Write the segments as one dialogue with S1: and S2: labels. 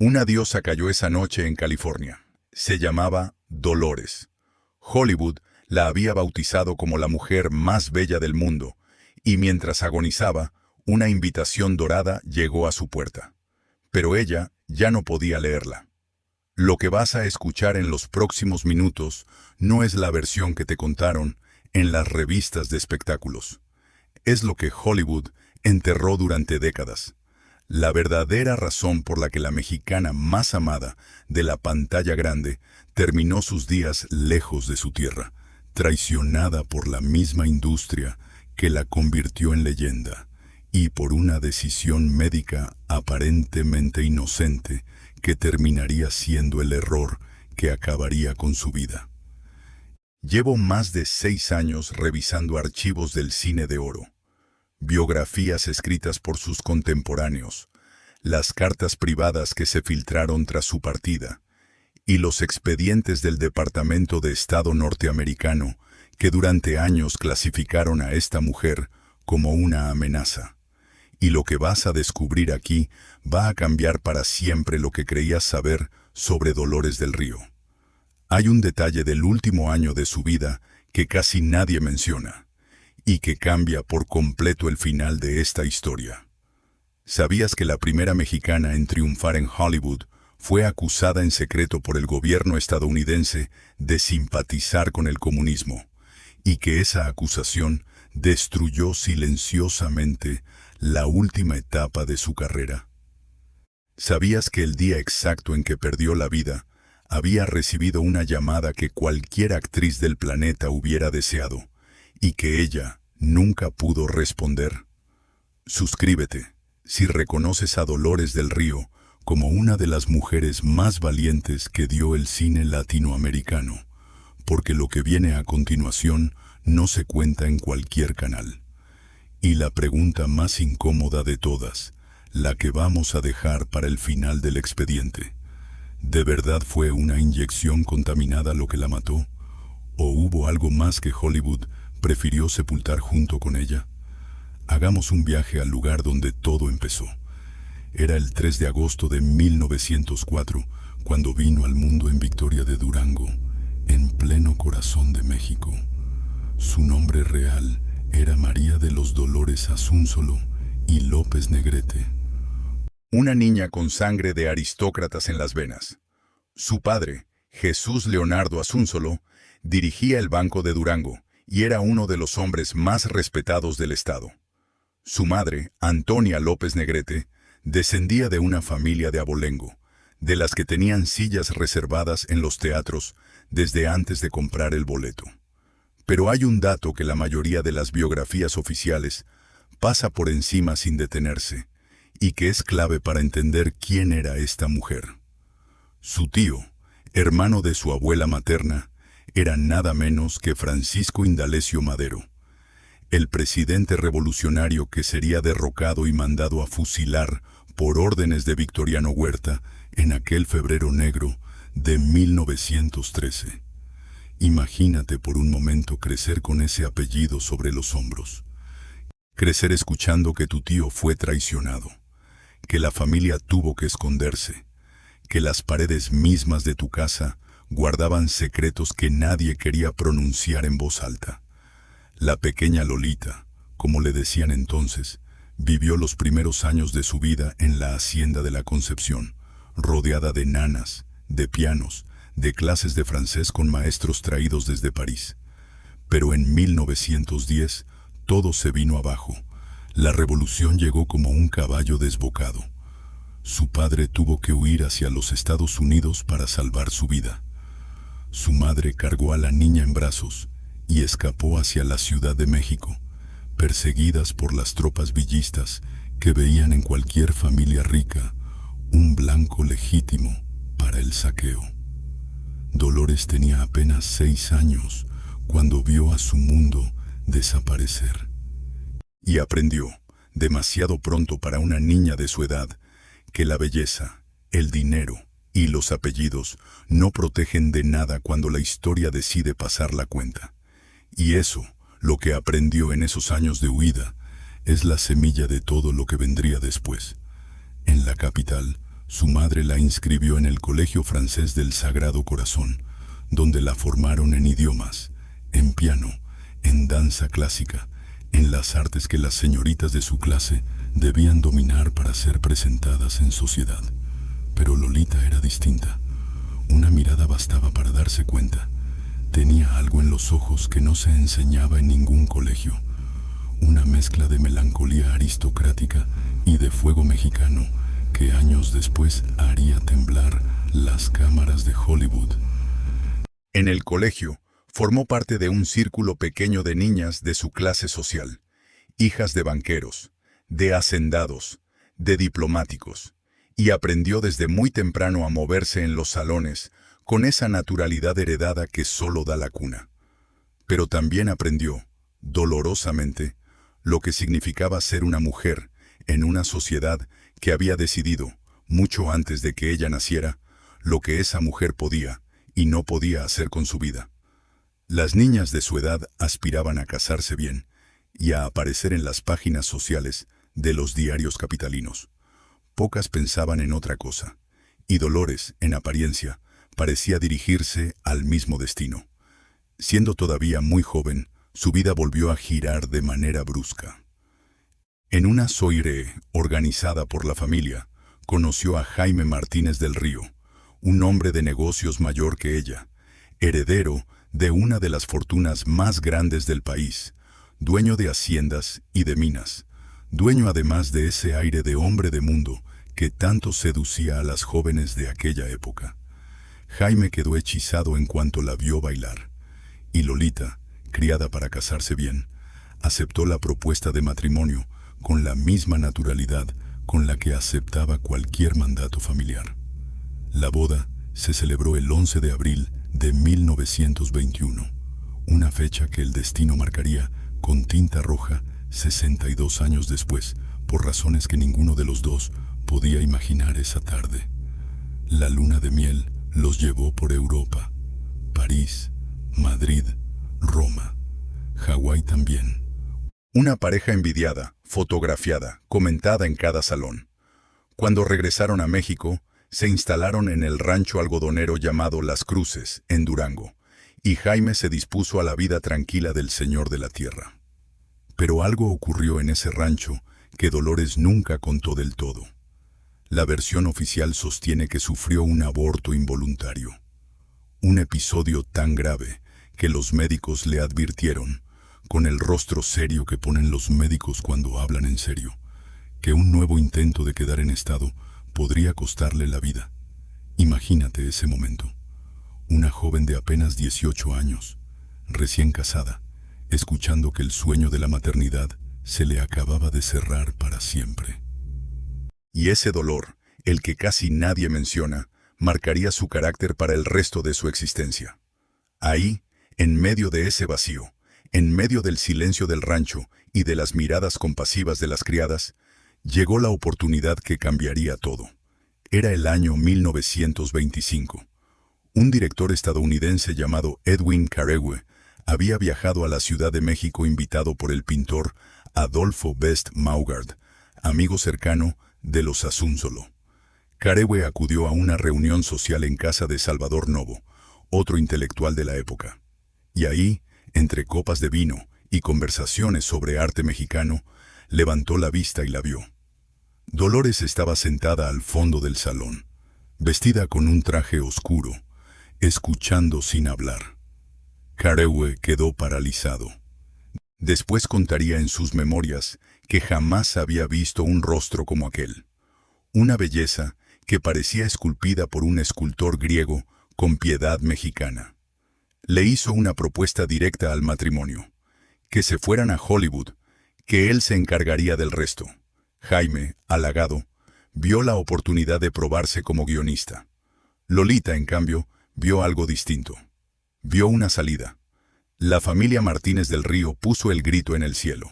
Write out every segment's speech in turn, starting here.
S1: Una diosa cayó esa noche en California. Se llamaba Dolores. Hollywood la había bautizado como la mujer más bella del mundo, y mientras agonizaba, una invitación dorada llegó a su puerta. Pero ella ya no podía leerla. Lo que vas a escuchar en los próximos minutos no es la versión que te contaron en las revistas de espectáculos. Es lo que Hollywood enterró durante décadas. La verdadera razón por la que la mexicana más amada de la pantalla grande terminó sus días lejos de su tierra, traicionada por la misma industria que la convirtió en leyenda, y por una decisión médica aparentemente inocente que terminaría siendo el error que acabaría con su vida. Llevo más de 6 años revisando archivos del cine de oro, biografías escritas por sus contemporáneos, las cartas privadas que se filtraron tras su partida, y los expedientes del Departamento de Estado norteamericano que durante años clasificaron a esta mujer como una amenaza. Y lo que vas a descubrir aquí va a cambiar para siempre lo que creías saber sobre Dolores del Río. Hay un detalle del último año de su vida que casi nadie menciona, y que cambia por completo el final de esta historia. ¿Sabías que la primera mexicana en triunfar en Hollywood fue acusada en secreto por el gobierno estadounidense de simpatizar con el comunismo, y que esa acusación destruyó silenciosamente la última etapa de su carrera? ¿Sabías que el día exacto en que perdió la vida, había recibido una llamada que cualquier actriz del planeta hubiera deseado, y que ella nunca pudo responder? Suscríbete si reconoces a Dolores del Río como una de las mujeres más valientes que dio el cine latinoamericano, porque lo que viene a continuación no se cuenta en cualquier canal. Y la pregunta más incómoda de todas, la que vamos a dejar para el final del expediente: ¿de verdad fue una inyección contaminada lo que la mató? ¿O hubo algo más que Hollywood prefirió sepultar junto con ella? Hagamos un viaje al lugar donde todo empezó. Era el 3 de agosto de 1904, cuando vino al mundo en Victoria de Durango, en pleno corazón de México. Su nombre real era María de los Dolores Asúnzolo y López Negrete. Una niña con sangre de aristócratas en las venas. Su padre, Jesús Leonardo Asúnzolo, dirigía el Banco de Durango y era uno de los hombres más respetados del estado. Su madre, Antonia López Negrete, descendía de una familia de abolengo, de las que tenían sillas reservadas en los teatros desde antes de comprar el boleto. Pero hay un dato que la mayoría de las biografías oficiales pasa por encima sin detenerse, y que es clave para entender quién era esta mujer. Su tío, hermano de su abuela materna, era nada menos que Francisco Indalecio Madero, el presidente revolucionario que sería derrocado y mandado a fusilar por órdenes de Victoriano Huerta en aquel febrero negro de 1913. Imagínate por un momento crecer con ese apellido sobre los hombros. Crecer escuchando que tu tío fue traicionado, que la familia tuvo que esconderse, que las paredes mismas de tu casa guardaban secretos que nadie quería pronunciar en voz alta. La pequeña Lolita, como le decían entonces, vivió los primeros años de su vida en la hacienda de la Concepción, rodeada de nanas, de pianos, de clases de francés con maestros traídos desde París. Pero en 1910 todo se vino abajo. La revolución llegó como un caballo desbocado. Su padre tuvo que huir hacia los Estados Unidos para salvar su vida. Su madre cargó a la niña en brazos y escapó hacia la Ciudad de México, perseguidas por las tropas villistas que veían en cualquier familia rica un blanco legítimo para el saqueo. Dolores tenía apenas 6 años cuando vio a su mundo desaparecer. Y aprendió, demasiado pronto para una niña de su edad, que la belleza, el dinero y los apellidos no protegen de nada cuando la historia decide pasar la cuenta. Y eso, lo que aprendió en esos años de huida, es la semilla de todo lo que vendría después. En la capital, Su madre la inscribió en el Colegio Francés del Sagrado Corazón, donde la formaron en idiomas, en piano, en danza clásica, en las artes que las señoritas de su clase debían dominar para ser presentadas en sociedad. Pero Lolita era distinta. Una mirada bastaba para darse cuenta. Tenía algo en los ojos que no se enseñaba en ningún colegio. Una mezcla de melancolía aristocrática y de fuego mexicano que años después haría temblar las cámaras de Hollywood. En el colegio, formó parte de un círculo pequeño de niñas de su clase social, hijas de banqueros, de hacendados, de diplomáticos, y aprendió desde muy temprano a moverse en los salones con esa naturalidad heredada que solo da la cuna. Pero también aprendió, dolorosamente, lo que significaba ser una mujer en una sociedad que había decidido, mucho antes de que ella naciera, lo que esa mujer podía y no podía hacer con su vida. Las niñas de su edad aspiraban a casarse bien y a aparecer en las páginas sociales de los diarios capitalinos. Pocas pensaban en otra cosa, y Dolores, en apariencia, parecía dirigirse al mismo destino. Siendo todavía muy joven, su vida volvió a girar de manera brusca. En una soirée organizada por la familia, conoció a Jaime Martínez del Río, un hombre de negocios mayor que ella, heredero de una de las fortunas más grandes del país, dueño de haciendas y de minas, dueño además de ese aire de hombre de mundo que tanto seducía a las jóvenes de aquella época. Jaime quedó hechizado en cuanto la vio bailar, y Lolita, criada para casarse bien, aceptó la propuesta de matrimonio con la misma naturalidad con la que aceptaba cualquier mandato familiar. La boda se celebró el 11 de abril de 1921, una fecha que el destino marcaría con tinta roja 62 años después, por razones que ninguno de los dos podía imaginar esa tarde. La luna de miel los llevó por Europa, París, Madrid, Roma, Hawái también. Una pareja envidiada, fotografiada, comentada en cada salón. Cuando regresaron a México, se instalaron en el rancho algodonero llamado Las Cruces, en Durango, y Jaime se dispuso a la vida tranquila del señor de la tierra. Pero algo ocurrió en ese rancho que Dolores nunca contó del todo. La versión oficial sostiene que sufrió un aborto involuntario. Un episodio tan grave que los médicos le advirtieron, con el rostro serio que ponen los médicos cuando hablan en serio, que un nuevo intento de quedar en estado podría costarle la vida. Imagínate ese momento. Una joven de apenas 18 años, recién casada, escuchando que el sueño de la maternidad se le acababa de cerrar para siempre. Y ese dolor, el que casi nadie menciona, marcaría su carácter para el resto de su existencia. Ahí, en medio de ese vacío, en medio del silencio del rancho y de las miradas compasivas de las criadas, llegó la oportunidad que cambiaría todo. Era el año 1925. Un director estadounidense llamado Edwin Carrewe había viajado a la Ciudad de México invitado por el pintor Adolfo Best Maugard, amigo cercano de los Asúnzolo. Carrewe acudió a una reunión social en casa de Salvador Novo, otro intelectual de la época. Y ahí, entre copas de vino y conversaciones sobre arte mexicano, levantó la vista y la vio. Dolores estaba sentada al fondo del salón, vestida con un traje oscuro, escuchando sin hablar. Carrewe quedó paralizado. Después contaría en sus memorias que jamás había visto un rostro como aquel. Una belleza que parecía esculpida por un escultor griego con piedad mexicana. Le hizo una propuesta directa al matrimonio, que se fueran a Hollywood, que él se encargaría del resto. Jaime, halagado, vio la oportunidad de probarse como guionista. Lolita, en cambio, vio algo distinto. Vio una salida. La familia Martínez del Río puso el grito en el cielo.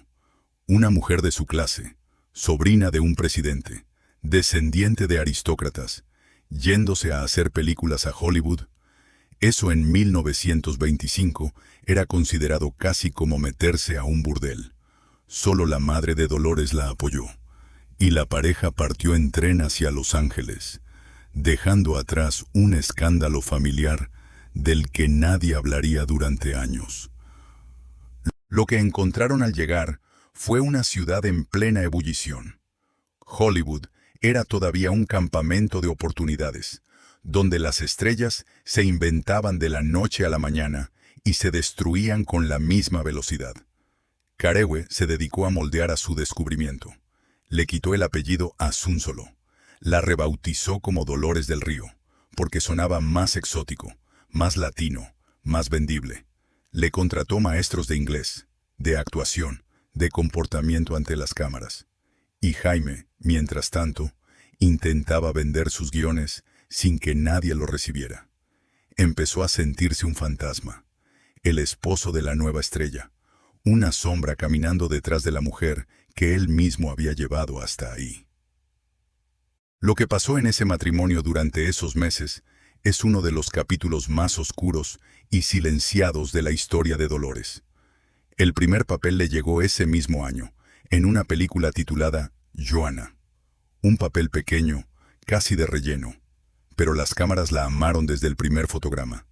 S1: Una mujer de su clase, sobrina de un presidente, descendiente de aristócratas, yéndose a hacer películas a Hollywood. Eso en 1925 era considerado casi como meterse a un burdel. Solo la madre de Dolores la apoyó, y la pareja partió en tren hacia Los Ángeles, dejando atrás un escándalo familiar del que nadie hablaría durante años. Lo que encontraron al llegar fue una ciudad en plena ebullición. Hollywood era todavía un campamento de oportunidades, donde las estrellas se inventaban de la noche a la mañana y se destruían con la misma velocidad. Carewe se dedicó a moldear a su descubrimiento. Le quitó el apellido Asúnzolo. La rebautizó como Dolores del Río, porque sonaba más exótico, más latino, más vendible. Le contrató maestros de inglés, de actuación, de comportamiento ante las cámaras. Y Jaime, mientras tanto, intentaba vender sus guiones sin que nadie lo recibiera. Empezó a sentirse un fantasma, el esposo de la nueva estrella, una sombra caminando detrás de la mujer que él mismo había llevado hasta ahí. Lo que pasó en ese matrimonio durante esos meses es uno de los capítulos más oscuros y silenciados de la historia de Dolores. El primer papel le llegó ese mismo año, en una película titulada Joana. Un papel pequeño, casi de relleno, pero las cámaras la amaron desde el primer fotograma.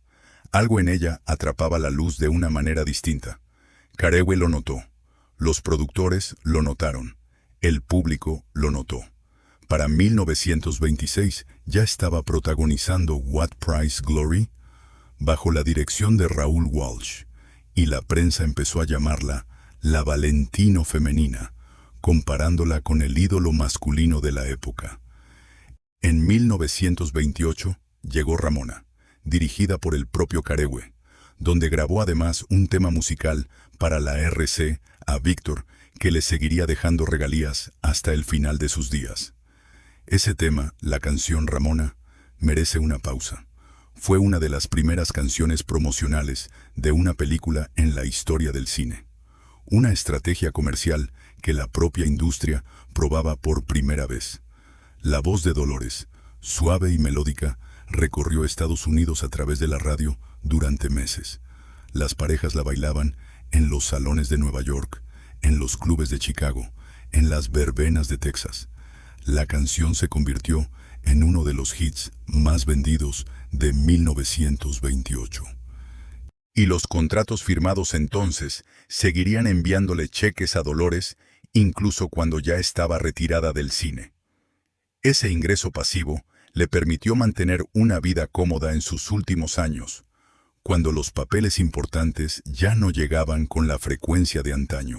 S1: Algo en ella atrapaba la luz de una manera distinta. Carewe lo notó, los productores lo notaron, el público lo notó. Para 1926 ya estaba protagonizando What Price Glory, bajo la dirección de Raúl Walsh, y la prensa empezó a llamarla la Valentino femenina, comparándola con el ídolo masculino de la época. En 1928 llegó Ramona, dirigida por el propio Carewe, donde grabó además un tema musical para la RC a Víctor, que le seguiría dejando regalías hasta el final de sus días. Ese tema, la canción Ramona, merece una pausa. Fue una de las primeras canciones promocionales de una película en la historia del cine. Una estrategia comercial que la propia industria probaba por primera vez. La voz de Dolores, suave y melódica, recorrió Estados Unidos a través de la radio durante meses. Las parejas la bailaban en los salones de Nueva York, en los clubes de Chicago, en las verbenas de Texas. La canción se convirtió en uno de los hits más vendidos de 1928. Y los contratos firmados entonces seguirían enviándole cheques a Dolores incluso cuando ya estaba retirada del cine. Ese ingreso pasivo le permitió mantener una vida cómoda en sus últimos años, cuando los papeles importantes ya no llegaban con la frecuencia de antaño.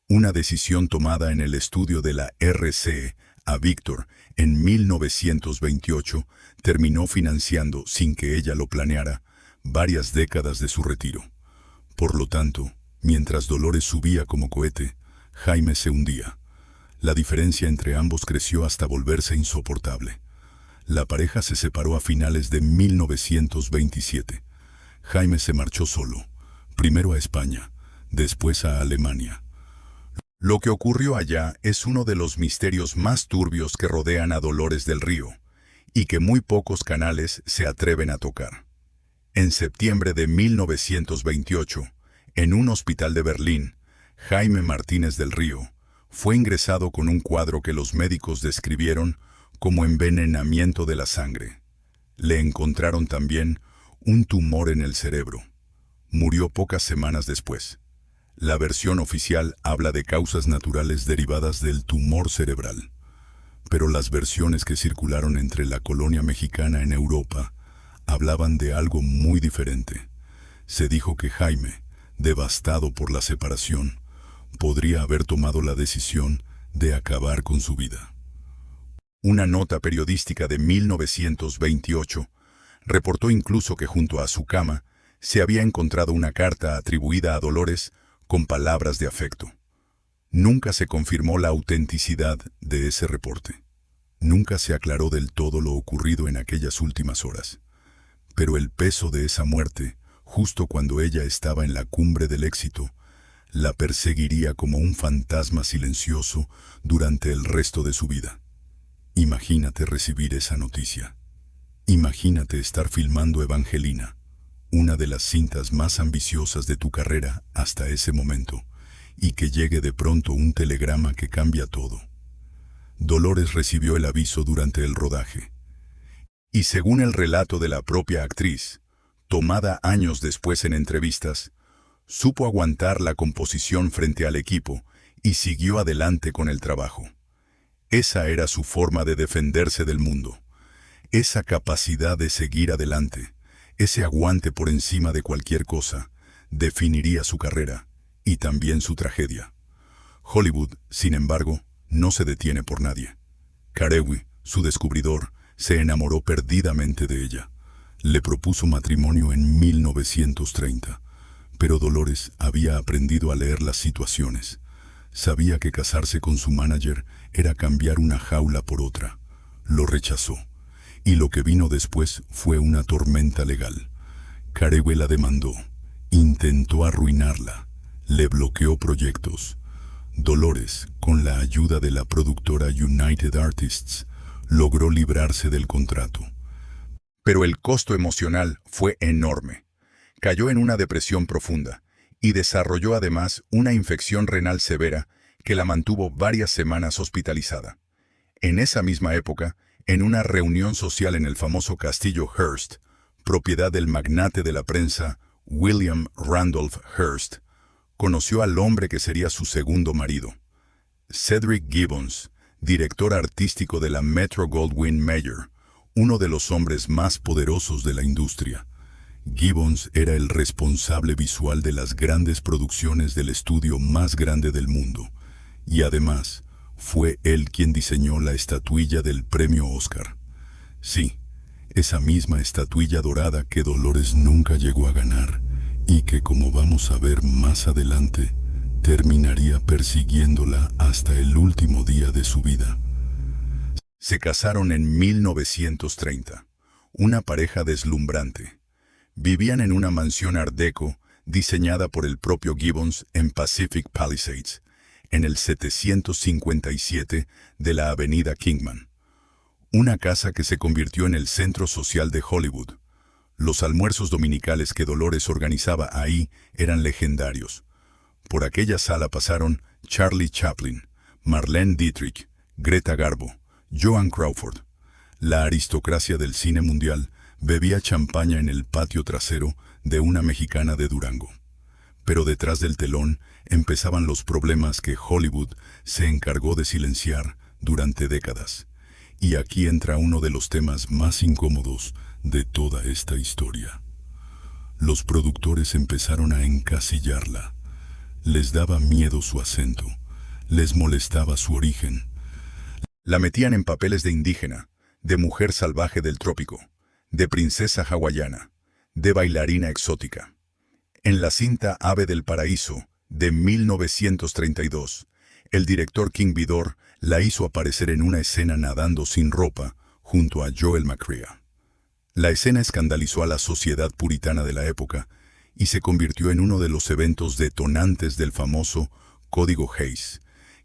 S1: Una decisión tomada en el estudio de la RC a Víctor en 1928 terminó financiando, sin que ella lo planeara, varias décadas de su retiro. Por lo tanto, mientras Dolores subía como cohete, Jaime se hundía. La diferencia entre ambos creció hasta volverse insoportable. La pareja se separó a finales de 1927. Jaime se marchó solo, primero a España, después a Alemania. Lo que ocurrió allá es uno de los misterios más turbios que rodean a Dolores del Río, y que muy pocos canales se atreven a tocar. En septiembre de 1928, en un hospital de Berlín, Jaime Martínez del Río fue ingresado con un cuadro que los médicos describieron como envenenamiento de la sangre. Le encontraron también un tumor en el cerebro. Murió pocas semanas después. La versión oficial habla de causas naturales derivadas del tumor cerebral. Pero las versiones que circularon entre la colonia mexicana en Europa hablaban de algo muy diferente. Se dijo que Jaime, devastado por la separación, podría haber tomado la decisión de acabar con su vida. Una nota periodística de 1928 reportó incluso que junto a su cama se había encontrado una carta atribuida a Dolores con palabras de afecto. Nunca se confirmó la autenticidad de ese reporte. Nunca se aclaró del todo lo ocurrido en aquellas últimas horas. Pero el peso de esa muerte, justo cuando ella estaba en la cumbre del éxito, la perseguiría como un fantasma silencioso durante el resto de su vida. Imagínate recibir esa noticia. Imagínate estar filmando Evangelina, una de las cintas más ambiciosas de tu carrera hasta ese momento, y que llegue de pronto un telegrama que cambia todo. Dolores recibió el aviso durante el rodaje. Y según el relato de la propia actriz, tomada años después en entrevistas, supo aguantar la composición frente al equipo y siguió adelante con el trabajo. Esa era su forma de defenderse del mundo. Esa capacidad de seguir adelante, ese aguante por encima de cualquier cosa, definiría su carrera y también su tragedia. Hollywood, sin embargo, no se detiene por nadie. Carewe, su descubridor, se enamoró perdidamente de ella. Le propuso matrimonio en 1930, pero Dolores había aprendido a leer las situaciones. Sabía que casarse con su manager era cambiar una jaula por otra. Lo rechazó, y lo que vino después fue una tormenta legal. Carewe la demandó, intentó arruinarla, le bloqueó proyectos. Dolores, con la ayuda de la productora United Artists, logró librarse del contrato. Pero el costo emocional fue enorme. Cayó en una depresión profunda y desarrolló además una infección renal severa que la mantuvo varias semanas hospitalizada. En esa misma época, en una reunión social en el famoso castillo Hearst, propiedad del magnate de la prensa William Randolph Hearst, conoció al hombre que sería su segundo marido. Cedric Gibbons, director artístico de la Metro-Goldwyn-Mayer, uno de los hombres más poderosos de la industria. Gibbons era el responsable visual de las grandes producciones del estudio más grande del mundo, y además fue él quien diseñó la estatuilla del premio Oscar. Sí, esa misma estatuilla dorada que Dolores nunca llegó a ganar y que, como vamos a ver más adelante, terminaría persiguiéndola hasta el último día de su vida. Se casaron en 1930, una pareja deslumbrante. Vivían en una mansión Art Deco diseñada por el propio Gibbons en Pacific Palisades, en el 757 de la avenida Kingman. Una casa que se convirtió en el centro social de Hollywood. Los almuerzos dominicales que Dolores organizaba ahí eran legendarios. Por aquella sala pasaron Charlie Chaplin, Marlene Dietrich, Greta Garbo, Joan Crawford. La aristocracia del cine mundial bebía champaña en el patio trasero de una mexicana de Durango. Pero detrás del telón empezaban los problemas que Hollywood se encargó de silenciar durante décadas. Y aquí entra uno de los temas más incómodos de toda esta historia. Los productores empezaron a encasillarla. Les daba miedo su acento, les molestaba su origen. La metían en papeles de indígena, de mujer salvaje del trópico, de princesa hawaiana, de bailarina exótica. En la cinta Ave del Paraíso, de 1932, el director King Vidor la hizo aparecer en una escena nadando sin ropa junto a Joel McCrea. La escena escandalizó a la sociedad puritana de la época y se convirtió en uno de los eventos detonantes del famoso Código Hays,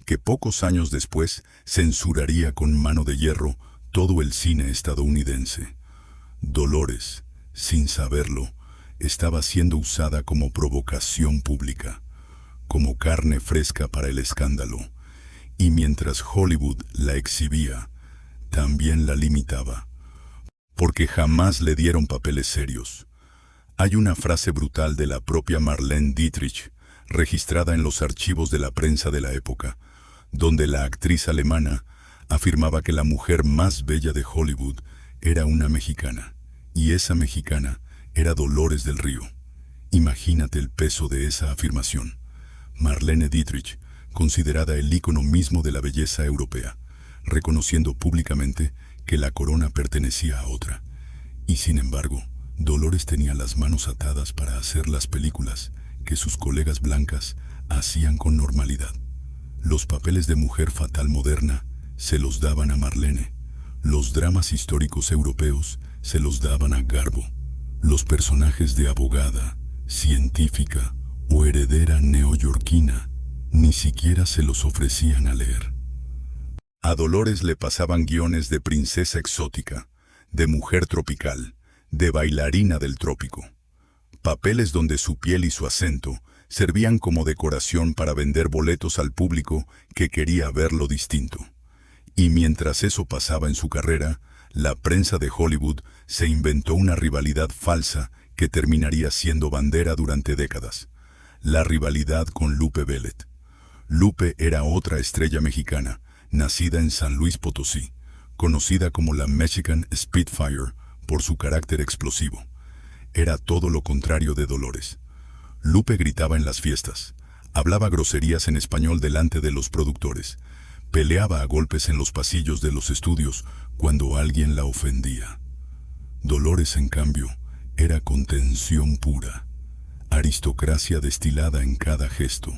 S1: que pocos años después censuraría con mano de hierro todo el cine estadounidense. Dolores, sin saberlo, estaba siendo usada como provocación pública, como carne fresca para el escándalo, y mientras Hollywood la exhibía, también la limitaba, porque jamás le dieron papeles serios. Hay una frase brutal de la propia Marlene Dietrich, registrada en los archivos de la prensa de la época, donde la actriz alemana afirmaba que la mujer más bella de Hollywood era una mexicana, y esa mexicana era Dolores del Río. Imagínate el peso de esa afirmación. Marlene Dietrich, considerada el ícono mismo de la belleza europea, reconociendo públicamente que la corona pertenecía a otra. Y sin embargo, Dolores tenía las manos atadas para hacer las películas que sus colegas blancas hacían con normalidad. Los papeles de mujer fatal moderna se los daban a Marlene. Los dramas históricos europeos se los daban a Garbo. Los personajes de abogada, científica o heredera neoyorquina ni siquiera se los ofrecían a leer. A Dolores le pasaban guiones de princesa exótica, de mujer tropical, de bailarina del trópico. Papeles donde su piel y su acento servían como decoración para vender boletos al público que quería verlo distinto. Y mientras eso pasaba en su carrera, La prensa de Hollywood se inventó una rivalidad falsa que terminaría siendo bandera durante décadas. La rivalidad con Lupe Vélez. Lupe era otra estrella mexicana, nacida en San Luis Potosí, conocida como la Mexican Spitfire por su carácter explosivo. Era todo lo contrario de Dolores. Lupe gritaba en las fiestas, hablaba groserías en español delante de los productores, peleaba a golpes en los pasillos de los estudios cuando alguien la ofendía. Dolores, en cambio, era contención pura, aristocracia destilada en cada gesto.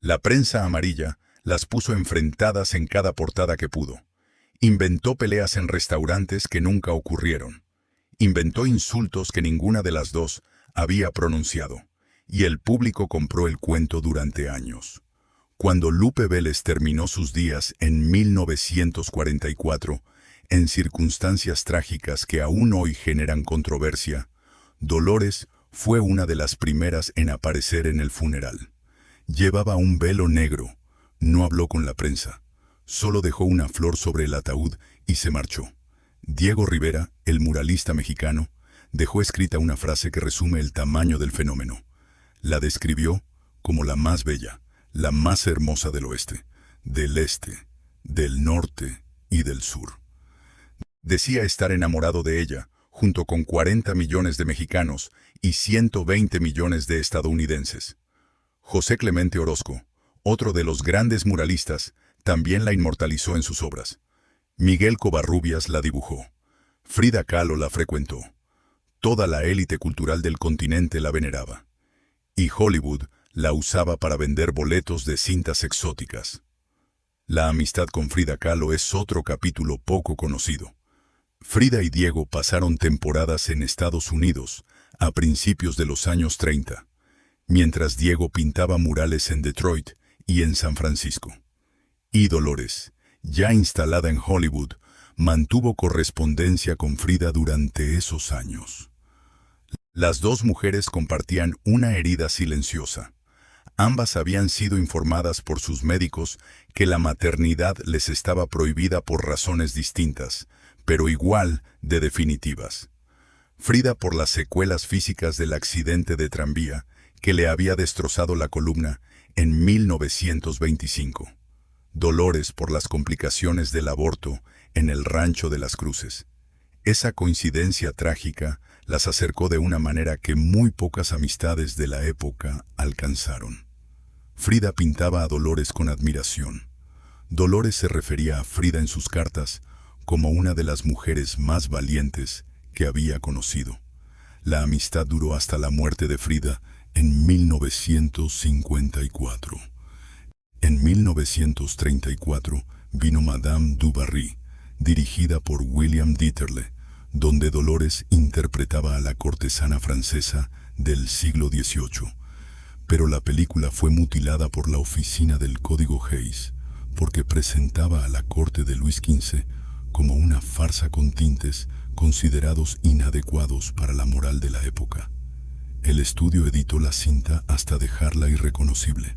S1: La prensa amarilla las puso enfrentadas en cada portada que pudo. Inventó peleas en restaurantes que nunca ocurrieron. Inventó insultos que ninguna de las dos había pronunciado. Y el público compró el cuento durante años. Cuando Lupe Vélez terminó sus días en 1944, en circunstancias trágicas que aún hoy generan controversia, Dolores fue una de las primeras en aparecer en el funeral. Llevaba un velo negro, no habló con la prensa, solo dejó una flor sobre el ataúd y se marchó. Diego Rivera, el muralista mexicano, dejó escrita una frase que resume el tamaño del fenómeno. La describió como la más bella, la más hermosa del oeste, del este, del norte y del sur. Decía estar enamorado de ella, junto con 40 millones de mexicanos y 120 millones de estadounidenses. José Clemente Orozco, otro de los grandes muralistas, también la inmortalizó en sus obras. Miguel Covarrubias la dibujó. Frida Kahlo la frecuentó. Toda la élite cultural del continente la veneraba. Y Hollywood la usaba para vender boletos de cintas exóticas. La amistad con Frida Kahlo es otro capítulo poco conocido. Frida y Diego pasaron temporadas en Estados Unidos a principios de los años 30, mientras Diego pintaba murales en Detroit y en San Francisco. Y Dolores, ya instalada en Hollywood, mantuvo correspondencia con Frida durante esos años. Las dos mujeres compartían una herida silenciosa. Ambas habían sido informadas por sus médicos que la maternidad les estaba prohibida por razones distintas, pero igual de definitivas. Frida por las secuelas físicas del accidente de tranvía que le había destrozado la columna en 1925. Dolores por las complicaciones del aborto en el Rancho de las Cruces. Esa coincidencia trágica las acercó de una manera que muy pocas amistades de la época alcanzaron. Frida pintaba a Dolores con admiración. Dolores se refería a Frida en sus cartas como una de las mujeres más valientes que había conocido. La amistad duró hasta la muerte de Frida en 1954. En 1934 vino Madame du Barry, dirigida por William Dieterle, donde Dolores interpretaba a la cortesana francesa del siglo XVIII. Pero la película fue mutilada por la oficina del Código Hays, porque presentaba a la corte de Luis XV como una farsa con tintes considerados inadecuados para la moral de la época. El estudio editó la cinta hasta dejarla irreconocible.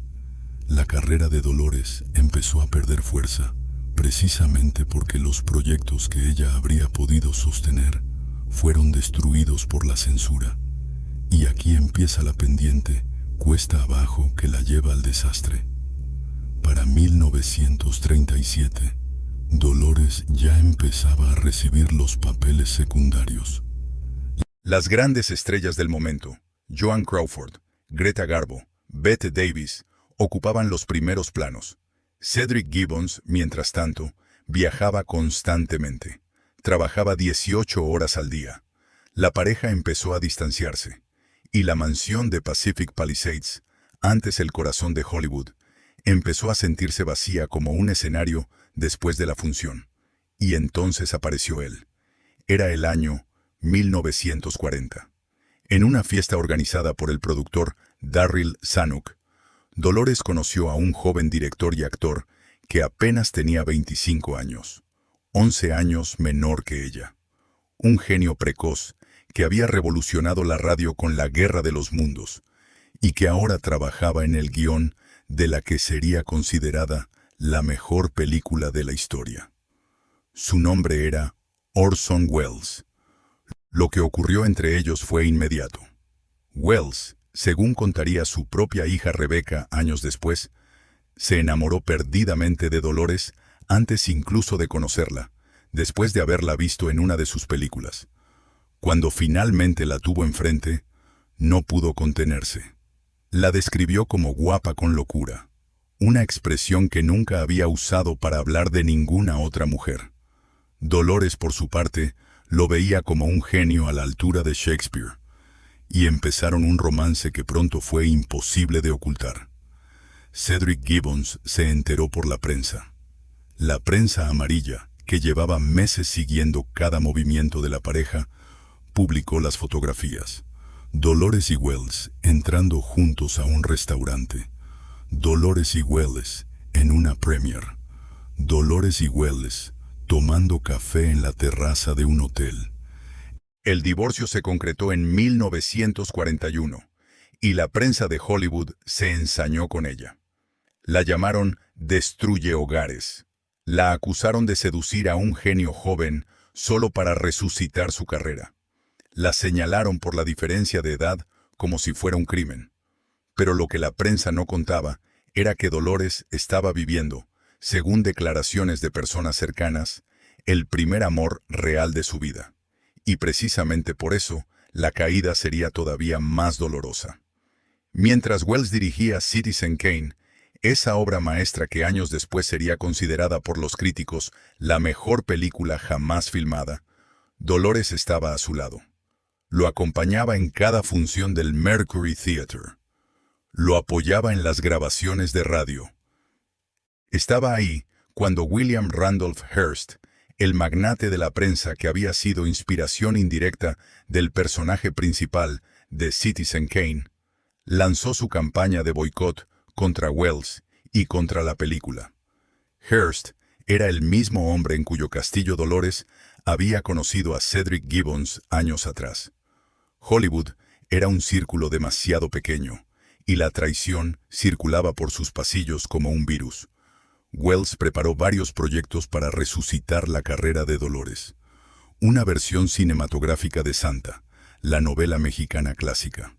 S1: La carrera de Dolores empezó a perder fuerza, precisamente porque los proyectos que ella habría podido sostener fueron destruidos por la censura. Y aquí empieza la pendiente, cuesta abajo, que la lleva al desastre. Para 1937, Dolores ya empezaba a recibir los papeles secundarios. Las grandes estrellas del momento, Joan Crawford, Greta Garbo, Bette Davis, ocupaban los primeros planos. Cedric Gibbons, mientras tanto, viajaba constantemente. Trabajaba 18 horas al día. La pareja empezó a distanciarse, y la mansión de Pacific Palisades, antes el corazón de Hollywood, empezó a sentirse vacía como un escenario después de la función. Y entonces apareció él. Era el año 1940. En una fiesta organizada por el productor Darryl Zanuck, Dolores conoció a un joven director y actor que apenas tenía 25 años, 11 años menor que ella. Un genio precoz que había revolucionado la radio con La Guerra de los Mundos y que ahora trabajaba en el guión de la que sería considerada la mejor película de la historia. Su nombre era Orson Welles. Lo que ocurrió entre ellos fue inmediato. Welles, según contaría su propia hija Rebecca años después, se enamoró perdidamente de Dolores antes incluso de conocerla, después de haberla visto en una de sus películas. Cuando finalmente la tuvo enfrente, no pudo contenerse. La describió como guapa con locura, una expresión que nunca había usado para hablar de ninguna otra mujer. Dolores, por su parte, lo veía como un genio a la altura de Shakespeare, y empezaron un romance que pronto fue imposible de ocultar. Cedric Gibbons se enteró por la prensa. La prensa amarilla, que llevaba meses siguiendo cada movimiento de la pareja, publicó las fotografías. Dolores y Welles entrando juntos a un restaurante. Dolores y Welles en una premiere. Dolores y Welles tomando café en la terraza de un hotel. El divorcio se concretó en 1941 y la prensa de Hollywood se ensañó con ella. La llamaron Destruye Hogares. La acusaron de seducir a un genio joven solo para resucitar su carrera. La señalaron por la diferencia de edad como si fuera un crimen. Pero lo que la prensa no contaba era que Dolores estaba viviendo, según declaraciones de personas cercanas, el primer amor real de su vida. Y precisamente por eso, la caída sería todavía más dolorosa. Mientras Welles dirigía Citizen Kane, esa obra maestra que años después sería considerada por los críticos la mejor película jamás filmada, Dolores estaba a su lado. Lo acompañaba en cada función del Mercury Theatre. Lo apoyaba en las grabaciones de radio. Estaba ahí cuando William Randolph Hearst, el magnate de la prensa que había sido inspiración indirecta del personaje principal de Citizen Kane, lanzó su campaña de boicot contra Welles y contra la película. Hearst era el mismo hombre en cuyo castillo Dolores había conocido a Cedric Gibbons años atrás. Hollywood era un círculo demasiado pequeño, y la traición circulaba por sus pasillos como un virus. Welles preparó varios proyectos para resucitar la carrera de Dolores. Una versión cinematográfica de Santa, la novela mexicana clásica.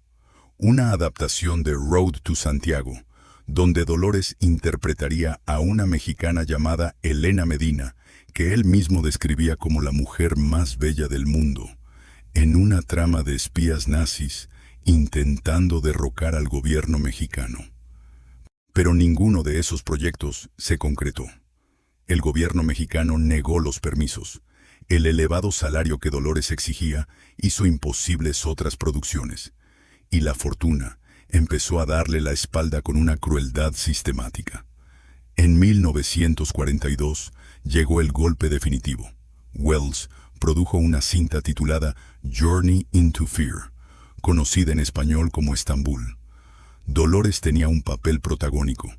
S1: Una adaptación de Road to Santiago, donde Dolores interpretaría a una mexicana llamada Elena Medina, que él mismo describía como la mujer más bella del mundo, en una trama de espías nazis intentando derrocar al gobierno mexicano. Pero ninguno de esos proyectos se concretó. El gobierno mexicano negó los permisos. El elevado salario que Dolores exigía hizo imposibles otras producciones. Y la fortuna empezó a darle la espalda con una crueldad sistemática. En 1942 llegó el golpe definitivo. Welles produjo una cinta titulada Journey into Fear, conocida en español como Estambul. Dolores tenía un papel protagónico.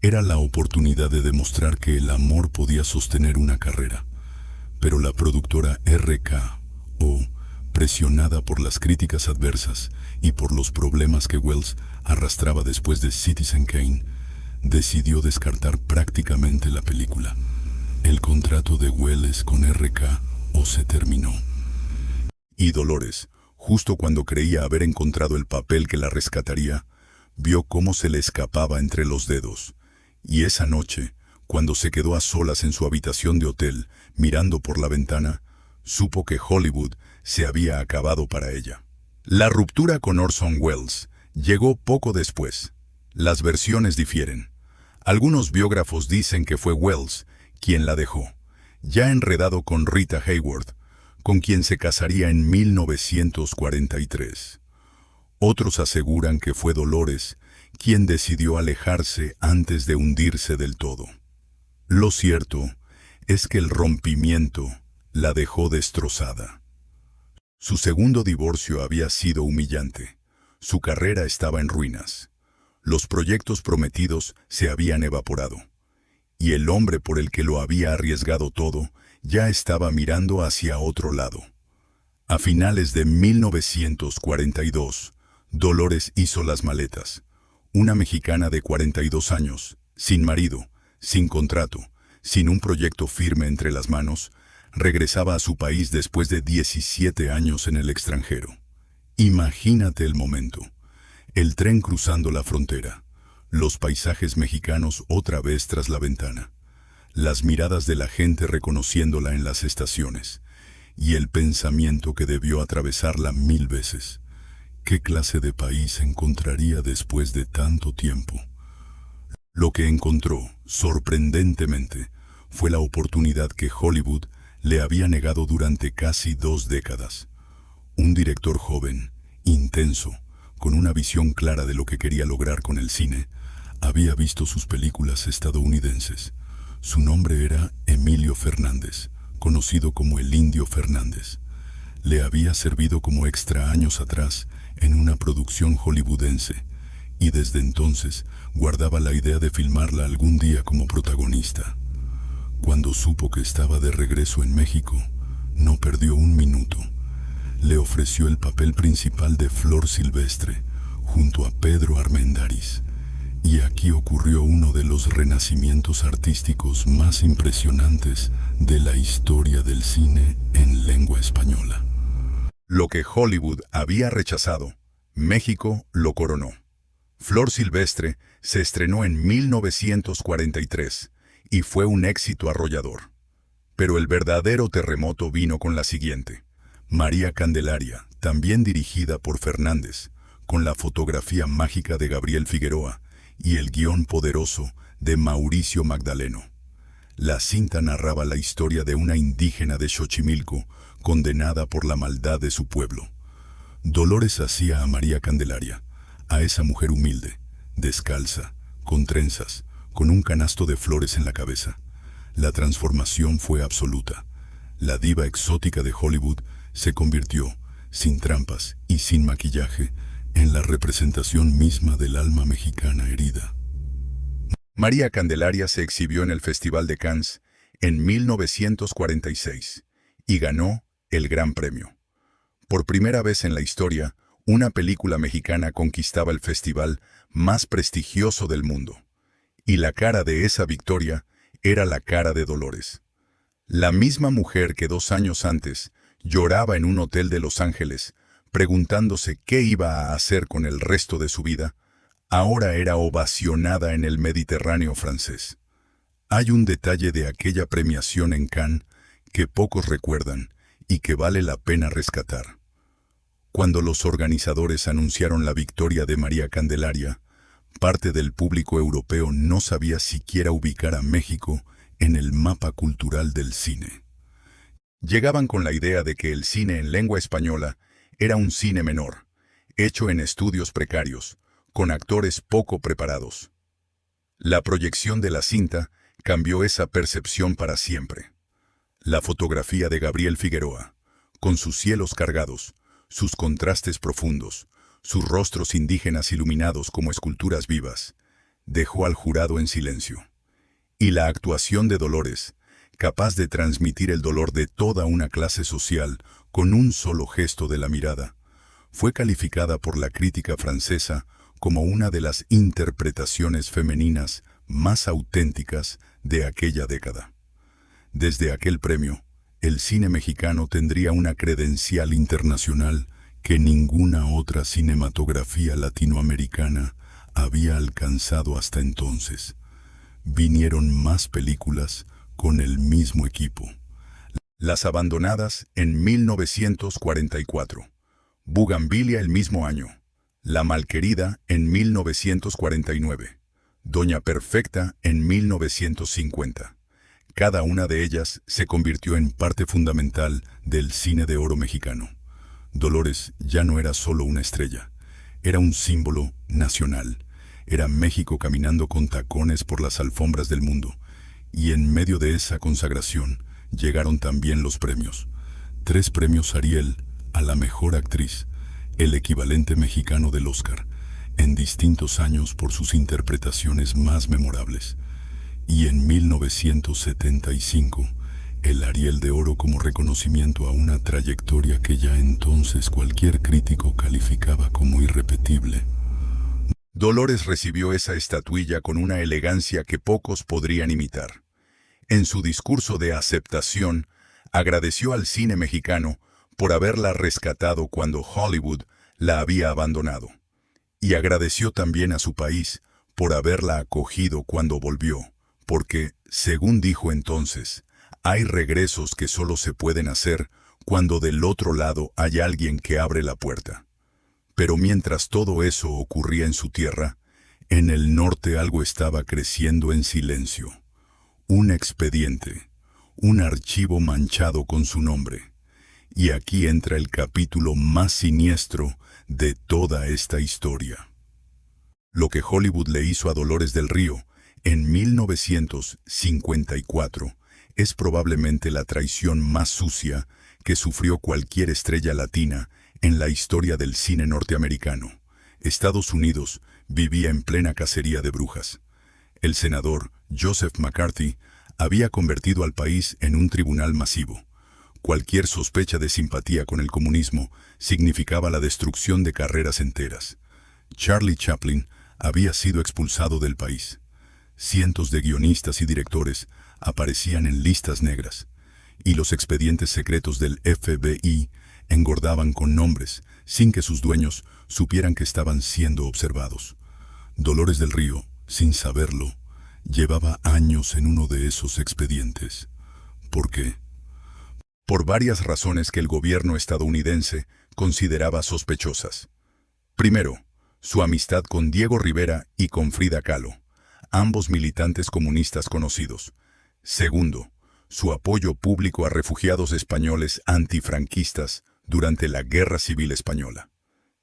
S1: Era la oportunidad de demostrar que el amor podía sostener una carrera. Pero la productora RKO, presionada por las críticas adversas y por los problemas que Welles arrastraba después de Citizen Kane, decidió descartar prácticamente la película. El contrato de Welles con RKO se terminó. Y Dolores, justo cuando creía haber encontrado el papel que la rescataría, vio cómo se le escapaba entre los dedos. Y esa noche, cuando se quedó a solas en su habitación de hotel, mirando por la ventana, supo que Hollywood se había acabado para ella. La ruptura con Orson Welles llegó poco después. Las versiones difieren. Algunos biógrafos dicen que fue Welles quien la dejó, ya enredado con Rita Hayworth, con quien se casaría en 1943. Otros aseguran que fue Dolores quien decidió alejarse antes de hundirse del todo. Lo cierto es que el rompimiento la dejó destrozada. Su segundo divorcio había sido humillante. Su carrera estaba en ruinas. Los proyectos prometidos se habían evaporado. Y el hombre por el que lo había arriesgado todo ya estaba mirando hacia otro lado. A finales de 1942, Dolores hizo las maletas. Una mexicana de 42 años, sin marido, sin contrato, sin un proyecto firme entre las manos, Regresaba a su país después de 17 años en el extranjero. Imagínate el momento. El tren cruzando la frontera. Los paisajes mexicanos otra vez tras la ventana. Las miradas de la gente reconociéndola en las estaciones. Y el pensamiento que debió atravesarla 1000 veces. ¿Qué clase de país encontraría después de tanto tiempo? Lo que encontró, sorprendentemente, fue la oportunidad que Hollywood le había negado durante casi 2 décadas. Un director joven, intenso, con una visión clara de lo que quería lograr con el cine, había visto sus películas estadounidenses. Su nombre era Emilio Fernández, conocido como el Indio Fernández. Le había servido como extra años atrás en una producción hollywoodense, y desde entonces guardaba la idea de filmarla algún día como protagonista. Cuando supo que estaba de regreso en México, no perdió un minuto. Le ofreció el papel principal de Flor Silvestre, junto a Pedro Armendáriz. Y aquí ocurrió uno de los renacimientos artísticos más impresionantes de la historia del cine en lengua española. Lo que Hollywood había rechazado, México lo coronó. Flor Silvestre se estrenó en 1943 y fue un éxito arrollador. Pero el verdadero terremoto vino con la siguiente. María Candelaria, también dirigida por Fernández, con la fotografía mágica de Gabriel Figueroa y el guión poderoso de Mauricio Magdaleno. La cinta narraba la historia de una indígena de Xochimilco condenada por la maldad de su pueblo. Dolores hacía a María Candelaria, a esa mujer humilde, descalza, con trenzas, con un canasto de flores en la cabeza. La transformación fue absoluta. La diva exótica de Hollywood se convirtió, sin trampas y sin maquillaje, en la representación misma del alma mexicana herida. María Candelaria se exhibió en el Festival de Cannes en 1946 y ganó el Gran Premio. Por primera vez en la historia, una película mexicana conquistaba el festival más prestigioso del mundo. Y la cara de esa victoria era la cara de Dolores. La misma mujer que 2 años antes lloraba en un hotel de Los Ángeles, preguntándose qué iba a hacer con el resto de su vida, ahora era ovacionada en el Mediterráneo francés. Hay un detalle de aquella premiación en Cannes que pocos recuerdan y que vale la pena rescatar. Cuando los organizadores anunciaron la victoria de María Candelaria, parte del público europeo no sabía siquiera ubicar a México en el mapa cultural del cine. Llegaban con la idea de que el cine en lengua española era un cine menor, hecho en estudios precarios, con actores poco preparados. La proyección de la cinta cambió esa percepción para siempre. La fotografía de Gabriel Figueroa, con sus cielos cargados, sus contrastes profundos, sus rostros indígenas iluminados como esculturas vivas, dejó al jurado en silencio. Y la actuación de Dolores, capaz de transmitir el dolor de toda una clase social con un solo gesto de la mirada, fue calificada por la crítica francesa como una de las interpretaciones femeninas más auténticas de aquella década. Desde aquel premio, el cine mexicano tendría una credencial internacional que ninguna otra cinematografía latinoamericana había alcanzado hasta entonces. Vinieron más películas con el mismo equipo. Las Abandonadas en 1944, Bugambilia el mismo año, La Malquerida en 1949, Doña Perfecta en 1950. Cada una de ellas se convirtió en parte fundamental del cine de oro mexicano. Dolores ya no era solo una estrella, era un símbolo nacional. Era México caminando con tacones por las alfombras del mundo. Y en medio de esa consagración llegaron también los premios. 3 premios Ariel a la mejor actriz, el equivalente mexicano del Oscar, en distintos años por sus interpretaciones más memorables. Y en 1975, el Ariel de Oro como reconocimiento a una trayectoria que ya entonces cualquier crítico calificaba como irrepetible. Dolores recibió esa estatuilla con una elegancia que pocos podrían imitar. En su discurso de aceptación, Agradeció al cine mexicano por haberla rescatado cuando Hollywood la había abandonado. Y agradeció también a su país por haberla acogido cuando volvió, porque, según dijo entonces, hay regresos que solo se pueden hacer cuando del otro lado hay alguien que abre la puerta. Pero mientras todo eso ocurría en su tierra, en el norte algo estaba creciendo en silencio. Un expediente, un archivo manchado con su nombre. Y aquí entra el capítulo más siniestro de toda esta historia. Lo que Hollywood le hizo a Dolores del Río en 1954 es probablemente la traición más sucia que sufrió cualquier estrella latina en la historia del cine norteamericano. Estados Unidos vivía en plena cacería de brujas. El senador Joseph McCarthy había convertido al país en un tribunal masivo. Cualquier sospecha de simpatía con el comunismo significaba la destrucción de carreras enteras. Charlie Chaplin había sido expulsado del país. Cientos de guionistas y directores aparecían en listas negras, y los expedientes secretos del FBI engordaban con nombres, sin que sus dueños supieran que estaban siendo observados. Dolores del Río, sin saberlo, llevaba años en uno de esos expedientes. ¿Por qué? Por varias razones que el gobierno estadounidense consideraba sospechosas. Primero, su amistad con Diego Rivera y con Frida Kahlo, ambos militantes comunistas conocidos. Segundo, su apoyo público a refugiados españoles antifranquistas durante la Guerra Civil Española.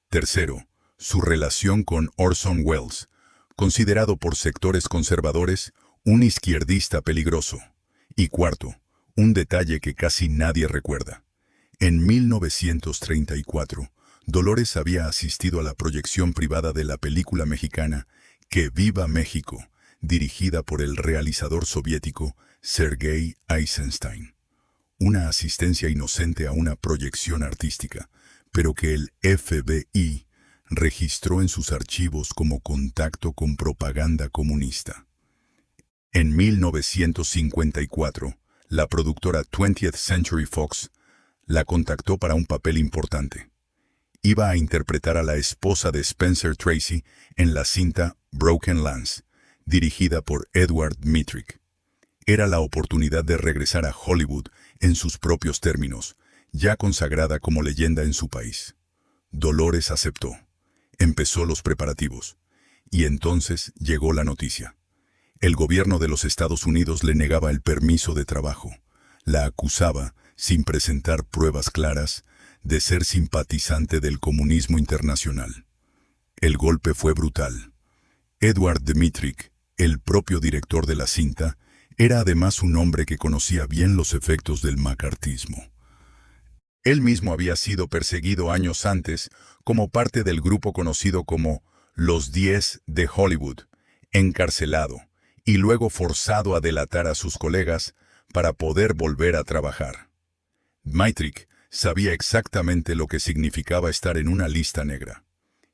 S1: Tercero, su relación con Orson Welles, considerado por sectores conservadores un izquierdista peligroso. Y cuarto, un detalle que casi nadie recuerda. En 1934, Dolores había asistido a la proyección privada de la película mexicana Que Viva México, dirigida por el realizador soviético Sergei Eisenstein. Una asistencia inocente a una proyección artística, pero que el FBI registró en sus archivos como contacto con propaganda comunista. En 1954, la productora 20th Century Fox la contactó para un papel importante. Iba a interpretar a la esposa de Spencer Tracy en la cinta Broken Lance, dirigida por Edward Dmytryk. Era la oportunidad de regresar a Hollywood en sus propios términos, ya consagrada como leyenda en su país. Dolores aceptó. Empezó los preparativos. Y entonces llegó la noticia. El gobierno de los Estados Unidos le negaba el permiso de trabajo. La acusaba, sin presentar pruebas claras, de ser simpatizante del comunismo internacional. El golpe fue brutal. Edward Dmytryk, el propio director de la cinta, era además un hombre que conocía bien los efectos del macartismo. Él mismo había sido perseguido años antes como parte del grupo conocido como Los 10 de Hollywood, encarcelado y luego forzado a delatar a sus colegas para poder volver a trabajar. Dmytryk sabía exactamente lo que significaba estar en una lista negra.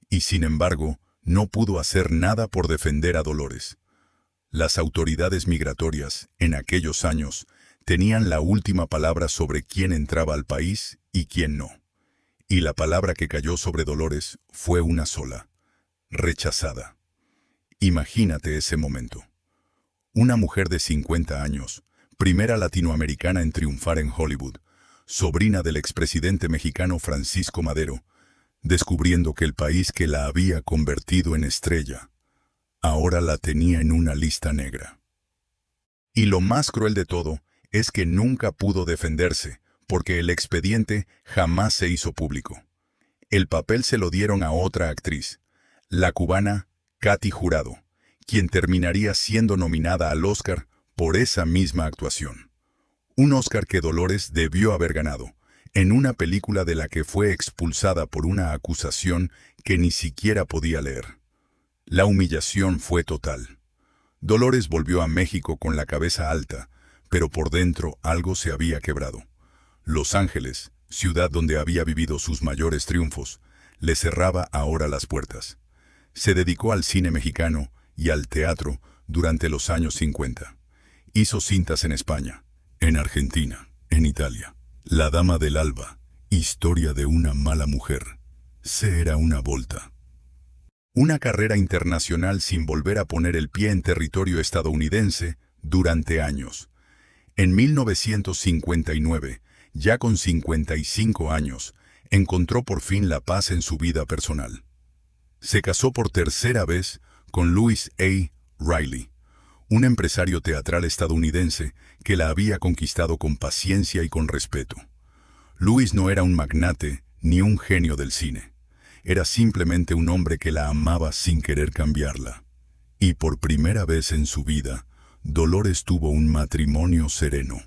S1: Y sin embargo, no pudo hacer nada por defender a Dolores. Las autoridades migratorias, en aquellos años, tenían la última palabra sobre quién entraba al país y quién no. Y la palabra que cayó sobre Dolores fue una sola: rechazada. Imagínate ese momento. Una mujer de 50 años, primera latinoamericana en triunfar en Hollywood, sobrina del expresidente mexicano Francisco Madero, descubriendo que el país que la había convertido en estrella, ahora la tenía en una lista negra. Y lo más cruel de todo es que nunca pudo defenderse, porque el expediente jamás se hizo público. El papel se lo dieron a otra actriz, la cubana Katy Jurado, quien terminaría siendo nominada al Oscar por esa misma actuación. Un Oscar que Dolores debió haber ganado, en una película de la que fue expulsada por una acusación que ni siquiera podía leer. La humillación fue total. Dolores volvió a México con la cabeza alta, pero por dentro algo se había quebrado. Los Ángeles, ciudad donde había vivido sus mayores triunfos, le cerraba ahora las puertas. Se dedicó al cine mexicano y al teatro durante los años 50. Hizo cintas en España, en Argentina, en Italia. La Dama del Alba, historia de una mala mujer. Se era una volta. Una carrera internacional sin volver a poner el pie en territorio estadounidense durante años. En 1959, ya con 55 años, encontró por fin la paz en su vida personal. Se casó por tercera vez con Louis A. Riley, un empresario teatral estadounidense que la había conquistado con paciencia y con respeto. Louis no era un magnate ni un genio del cine. Era simplemente un hombre que la amaba sin querer cambiarla. Y por primera vez en su vida, Dolores tuvo un matrimonio sereno.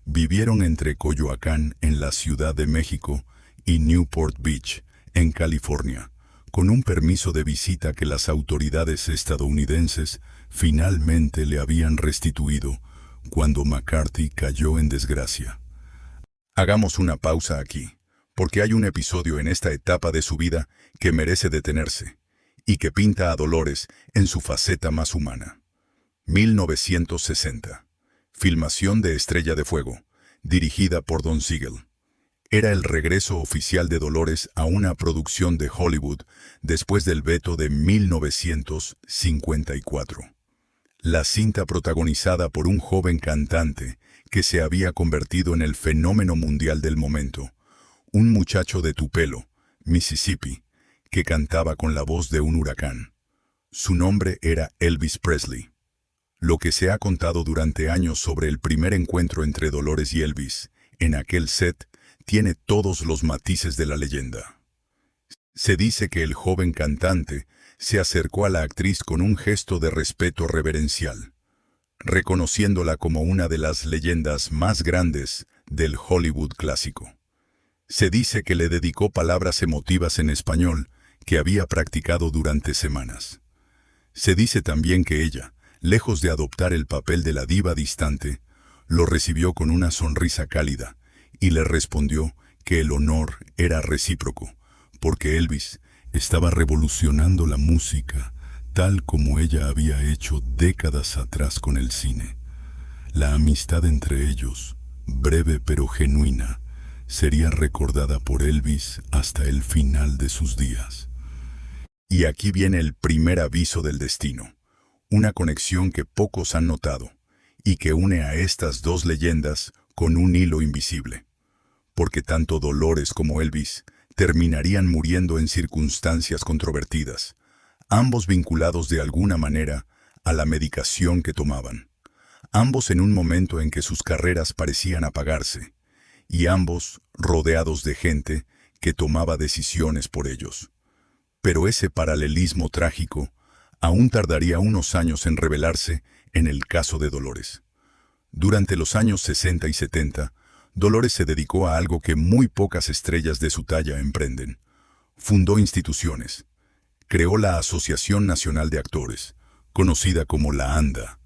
S1: Vivieron entre Coyoacán, en la Ciudad de México, y Newport Beach, en California, con un permiso de visita que las autoridades estadounidenses finalmente le habían restituido cuando McCarthy cayó en desgracia. Hagamos una pausa aquí, porque hay un episodio en esta etapa de su vida que merece detenerse, y que pinta a Dolores en su faceta más humana. 1960. Filmación de Estrella de Fuego, dirigida por Don Siegel. Era el regreso oficial de Dolores a una producción de Hollywood después del veto de 1954. La cinta protagonizada por un joven cantante que se había convertido en el fenómeno mundial del momento, un muchacho de Tupelo, Mississippi, que cantaba con la voz de un huracán. Su nombre era Elvis Presley. Lo que se ha contado durante años sobre el primer encuentro entre Dolores y Elvis, en aquel set, tiene todos los matices de la leyenda. Se dice que el joven cantante se acercó a la actriz con un gesto de respeto reverencial, reconociéndola como una de las leyendas más grandes del Hollywood clásico. Se dice que le dedicó palabras emotivas en español que había practicado durante semanas. Se dice también que ella, lejos de adoptar el papel de la diva distante, lo recibió con una sonrisa cálida y le respondió que el honor era recíproco, porque Elvis estaba revolucionando la música tal como ella había hecho décadas atrás con el cine. La amistad entre ellos, breve pero genuina, sería recordada por Elvis hasta el final de sus días. Y aquí viene el primer aviso del destino, una conexión que pocos han notado y que une a estas dos leyendas con un hilo invisible, porque tanto Dolores como Elvis terminarían muriendo en circunstancias controvertidas, ambos vinculados de alguna manera a la medicación que tomaban, ambos en un momento en que sus carreras parecían apagarse, y ambos rodeados de gente que tomaba decisiones por ellos. Pero ese paralelismo trágico aún tardaría unos años en revelarse en el caso de Dolores. Durante los años 60 y 70, Dolores se dedicó a algo que muy pocas estrellas de su talla emprenden. Fundó instituciones. Creó la Asociación Nacional de Actores, conocida como la ANDA,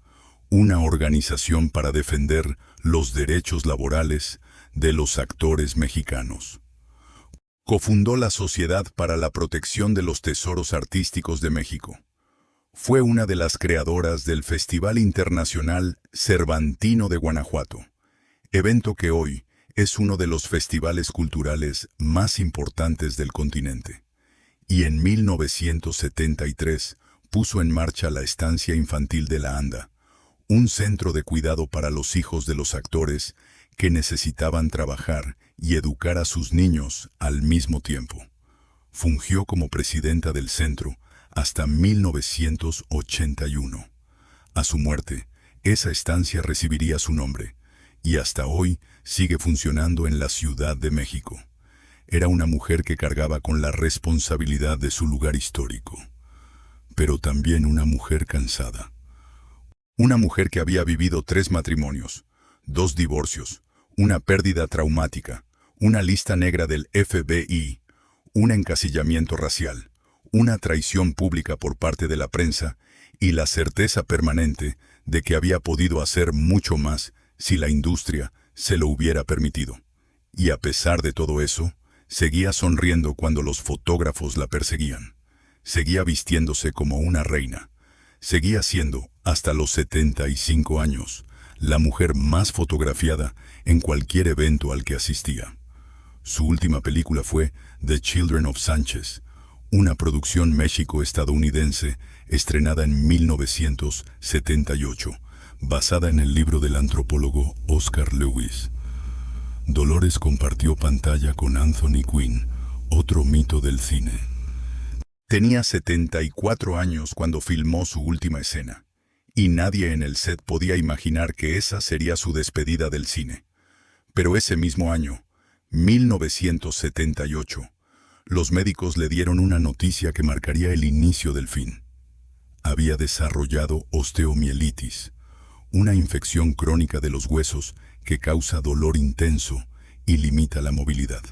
S1: una organización para defender los derechos laborales de los actores mexicanos. Cofundó la Sociedad para la Protección de los Tesoros Artísticos de México. Fue una de las creadoras del Festival Internacional Cervantino de Guanajuato, evento que hoy es uno de los festivales culturales más importantes del continente. Y en 1973 puso en marcha la Estancia Infantil de la ANDA, un centro de cuidado para los hijos de los actores que necesitaban trabajar y educar a sus niños al mismo tiempo. Fungió como presidenta del centro hasta 1981. A su muerte, esa estancia recibiría su nombre, y hasta hoy sigue funcionando en la Ciudad de México. Era una mujer que cargaba con la responsabilidad de su lugar histórico, pero también una mujer cansada. Una mujer que había vivido 3 matrimonios, 2 divorcios, una pérdida traumática, una lista negra del FBI, un encasillamiento racial, una traición pública por parte de la prensa y la certeza permanente de que había podido hacer mucho más si la industria se lo hubiera permitido. Y a pesar de todo eso, seguía sonriendo cuando los fotógrafos la perseguían. Seguía vistiéndose como una reina. Seguía siendo, hasta los 75 años, la mujer más fotografiada en cualquier evento al que asistía. Su última película fue The Children of Sanchez, una producción méxico-estadounidense estrenada en 1978, basada en el libro del antropólogo Oscar Lewis. Dolores compartió pantalla con Anthony Quinn, otro mito del cine. Tenía 74 años cuando filmó su última escena, y nadie en el set podía imaginar que esa sería su despedida del cine. Pero ese mismo año, 1978, los médicos le dieron una noticia que marcaría el inicio del fin. Había desarrollado osteomielitis, una infección crónica de los huesos que causa dolor intenso y limita la movilidad.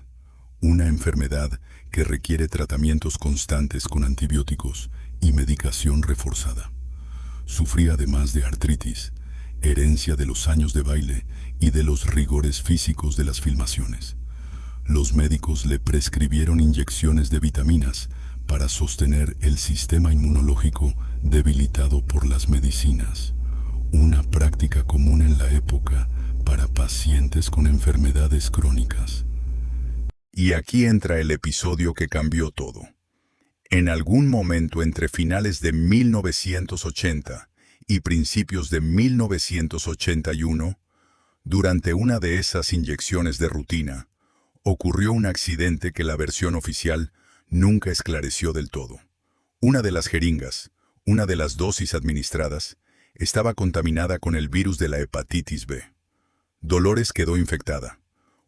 S1: Una enfermedad que requiere tratamientos constantes con antibióticos y medicación reforzada. Sufría además de artritis, herencia de los años de baile y de los rigores físicos de las filmaciones. Los médicos le prescribieron inyecciones de vitaminas para sostener el sistema inmunológico debilitado por las medicinas, una práctica común en la época para pacientes con enfermedades crónicas. Y aquí entra el episodio que cambió todo. En algún momento entre finales de 1980 y principios de 1981, durante una de esas inyecciones de rutina, ocurrió un accidente que la versión oficial nunca esclareció del todo. Una de las jeringas, una de las dosis administradas, estaba contaminada con el virus de la hepatitis B. Dolores quedó infectada.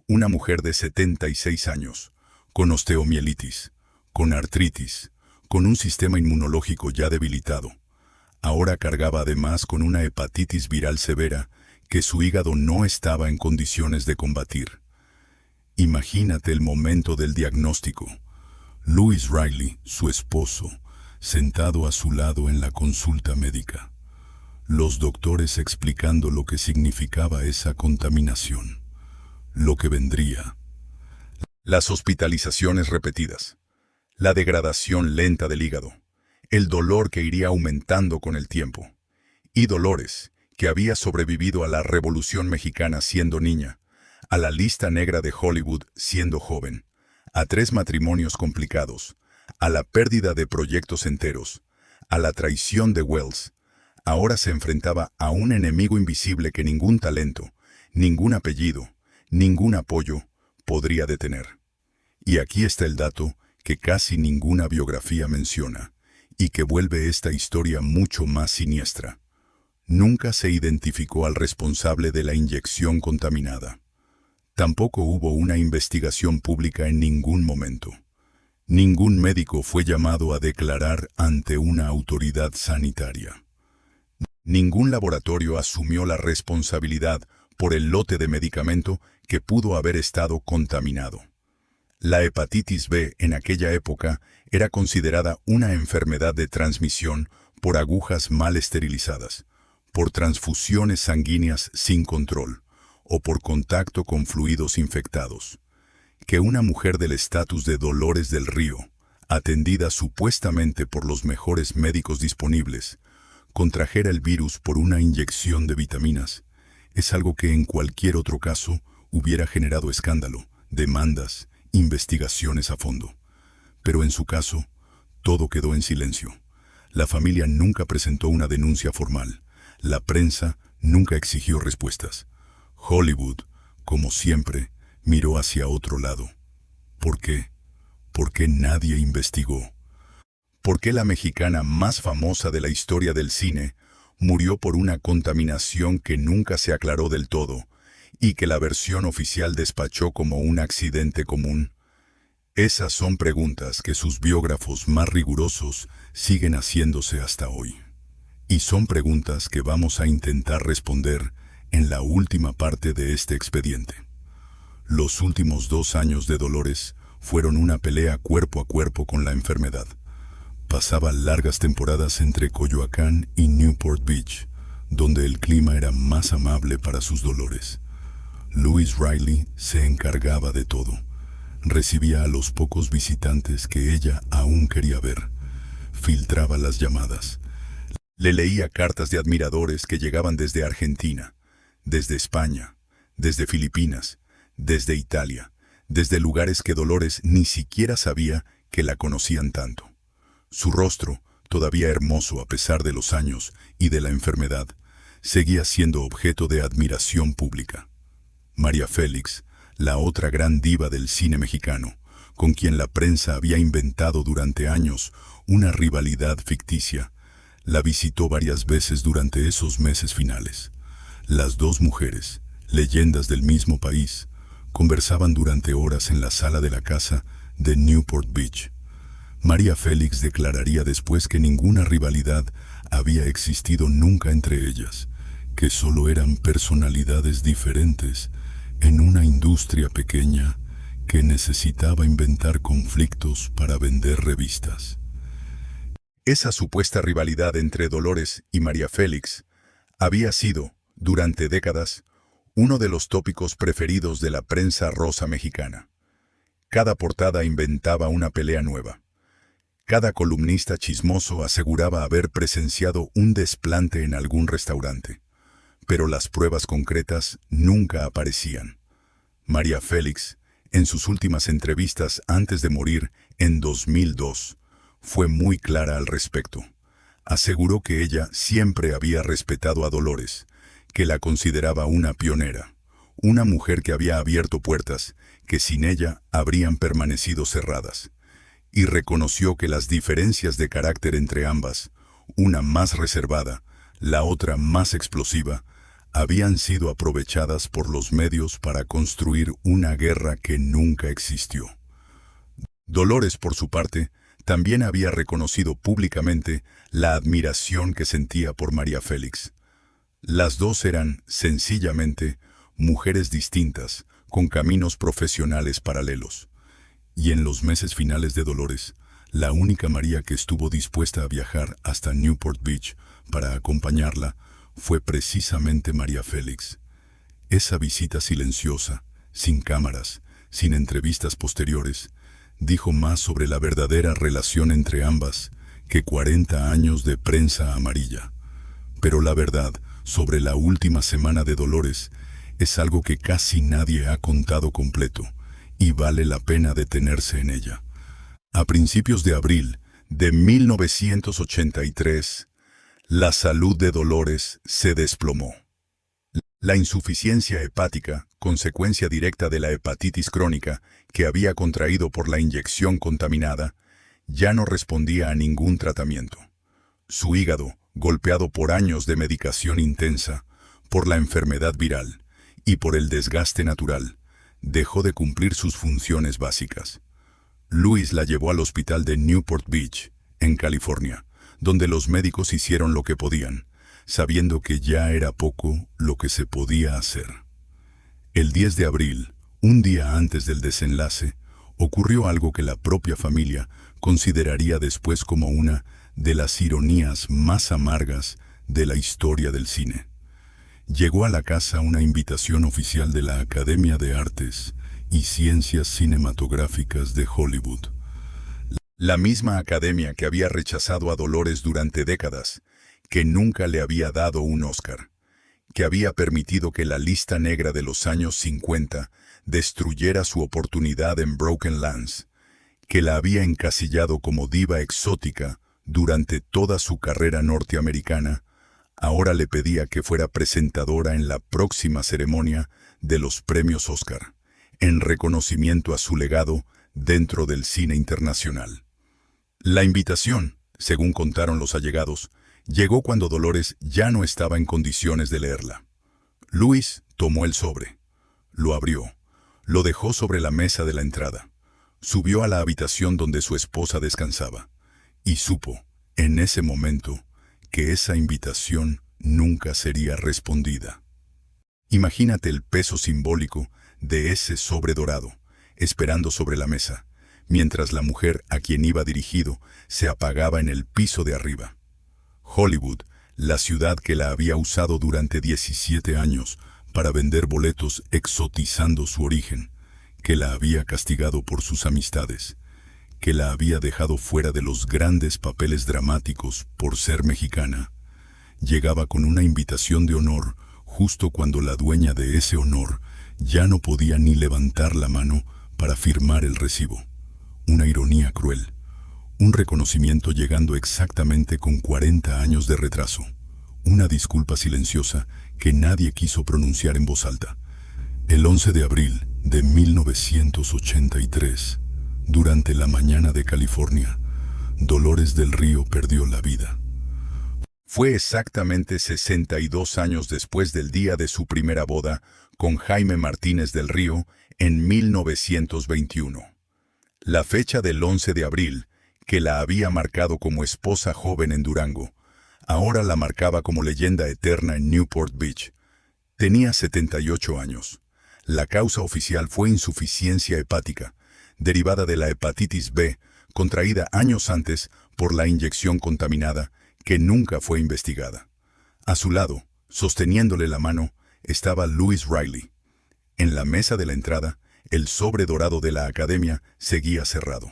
S1: Una mujer de 76 años, con osteomielitis, con artritis, con un sistema inmunológico ya debilitado. Ahora cargaba además con una hepatitis viral severa que su hígado no estaba en condiciones de combatir. Imagínate el momento del diagnóstico. Louis Riley, su esposo, sentado a su lado en la consulta médica. Los doctores explicando lo que significaba esa contaminación, lo que vendría. Las hospitalizaciones repetidas, la degradación lenta del hígado, el dolor que iría aumentando con el tiempo. Y Dolores, que había sobrevivido a la Revolución Mexicana siendo niña, a la lista negra de Hollywood siendo joven, a 3 matrimonios complicados, a la pérdida de proyectos enteros, a la traición de Wells, ahora se enfrentaba a un enemigo invisible que ningún talento, ningún apellido, ningún apoyo podría detener. Y aquí está el dato que casi ninguna biografía menciona, y que vuelve esta historia mucho más siniestra. Nunca se identificó al responsable de la inyección contaminada. Tampoco hubo una investigación pública en ningún momento. Ningún médico fue llamado a declarar ante una autoridad sanitaria. Ningún laboratorio asumió la responsabilidad por el lote de medicamento que pudo haber estado contaminado. La hepatitis B en aquella época era considerada una enfermedad de transmisión por agujas mal esterilizadas, por transfusiones sanguíneas sin control o por contacto con fluidos infectados. Que una mujer del estatus de Dolores del Río, atendida supuestamente por los mejores médicos disponibles, contrajera el virus por una inyección de vitaminas, es algo que en cualquier otro caso hubiera generado escándalo, demandas, investigaciones a fondo. Pero en su caso, todo quedó en silencio. La familia nunca presentó una denuncia formal. La prensa nunca exigió respuestas. Hollywood, como siempre, miró hacia otro lado. ¿Por qué? ¿Por qué nadie investigó? ¿Por qué la mexicana más famosa de la historia del cine murió por una contaminación que nunca se aclaró del todo y que la versión oficial despachó como un accidente común? Esas son preguntas que sus biógrafos más rigurosos siguen haciéndose hasta hoy. Y son preguntas que vamos a intentar responder en la última parte de este expediente. Los últimos 2 años de Dolores fueron una pelea cuerpo a cuerpo con la enfermedad. Pasaba largas temporadas entre Coyoacán y Newport Beach, donde el clima era más amable para sus dolores. Louis Riley se encargaba de todo. Recibía a los pocos visitantes que ella aún quería ver. Filtraba las llamadas. Le leía cartas de admiradores que llegaban desde Argentina, desde España, desde Filipinas, desde Italia, desde lugares que Dolores ni siquiera sabía que la conocían tanto. Su rostro, todavía hermoso a pesar de los años y de la enfermedad, seguía siendo objeto de admiración pública. María Félix, la otra gran diva del cine mexicano, con quien la prensa había inventado durante años una rivalidad ficticia, la visitó varias veces durante esos meses finales. Las dos mujeres, leyendas del mismo país, conversaban durante horas en la sala de la casa de Newport Beach. María Félix declararía después que ninguna rivalidad había existido nunca entre ellas, que solo eran personalidades diferentes en una industria pequeña que necesitaba inventar conflictos para vender revistas. Esa supuesta rivalidad entre Dolores y María Félix había sido, durante décadas, uno de los tópicos preferidos de la prensa rosa mexicana. Cada portada inventaba una pelea nueva. Cada columnista chismoso aseguraba haber presenciado un desplante en algún restaurante, pero las pruebas concretas nunca aparecían. María Félix, en sus últimas entrevistas antes de morir en 2002, fue muy clara al respecto. Aseguró que ella siempre había respetado a Dolores, que la consideraba una pionera, una mujer que había abierto puertas que sin ella habrían permanecido cerradas, y reconoció que las diferencias de carácter entre ambas, una más reservada, la otra más explosiva, habían sido aprovechadas por los medios para construir una guerra que nunca existió. Dolores, por su parte, también había reconocido públicamente la admiración que sentía por María Félix. Las dos eran, sencillamente, mujeres distintas, con caminos profesionales paralelos. Y en los meses finales de Dolores, la única María que estuvo dispuesta a viajar hasta Newport Beach para acompañarla fue precisamente María Félix. Esa visita silenciosa, sin cámaras, sin entrevistas posteriores, dijo más sobre la verdadera relación entre ambas que 40 años de prensa amarilla. Pero la verdad sobre la última semana de Dolores es algo que casi nadie ha contado completo, y vale la pena detenerse en ella. A principios de abril de 1983, la salud de Dolores se desplomó. La insuficiencia hepática, consecuencia directa de la hepatitis crónica que había contraído por la inyección contaminada, ya no respondía a ningún tratamiento. Su hígado, golpeado por años de medicación intensa, por la enfermedad viral y por el desgaste natural, dejó de cumplir sus funciones básicas. Luis la llevó al hospital de Newport Beach, en California, donde los médicos hicieron lo que podían, sabiendo que ya era poco lo que se podía hacer. El 10 de abril, un día antes del desenlace, ocurrió algo que la propia familia consideraría después como una de las ironías más amargas de la historia del cine. Llegó a la casa una invitación oficial de la Academia de Artes y Ciencias Cinematográficas de Hollywood. La misma academia que había rechazado a Dolores durante décadas, que nunca le había dado un Oscar, que había permitido que la lista negra de los años 50 destruyera su oportunidad en Broken Lands, que la había encasillado como diva exótica durante toda su carrera norteamericana, ahora le pedía que fuera presentadora en la próxima ceremonia de los premios Oscar, en reconocimiento a su legado dentro del cine internacional. La invitación, según contaron los allegados, llegó cuando Dolores ya no estaba en condiciones de leerla. Luis tomó el sobre, lo abrió, lo dejó sobre la mesa de la entrada, subió a la habitación donde su esposa descansaba, y supo, en ese momento, que esa invitación nunca sería respondida. Imagínate el peso simbólico de ese sobre dorado, esperando sobre la mesa, mientras la mujer a quien iba dirigido se apagaba en el piso de arriba. Hollywood, la ciudad que la había usado durante 17 años para vender boletos exotizando su origen, que la había castigado por sus amistades, que la había dejado fuera de los grandes papeles dramáticos por ser mexicana, llegaba con una invitación de honor justo cuando la dueña de ese honor ya no podía ni levantar la mano para firmar el recibo. Una ironía cruel, un reconocimiento llegando exactamente con 40 años de retraso, una disculpa silenciosa que nadie quiso pronunciar en voz alta. El 11 de abril de 1983, durante la mañana de California, Dolores del Río perdió la vida. Fue exactamente 62 años después del día de su primera boda con Jaime Martínez del Río en 1921. La fecha del 11 de abril, que la había marcado como esposa joven en Durango, ahora la marcaba como leyenda eterna en Newport Beach. Tenía 78 años. La causa oficial fue insuficiencia hepática, derivada de la hepatitis B, contraída años antes por la inyección contaminada, que nunca fue investigada. A su lado, sosteniéndole la mano, estaba Louis Riley. En la mesa de la entrada, el sobre dorado de la academia seguía cerrado.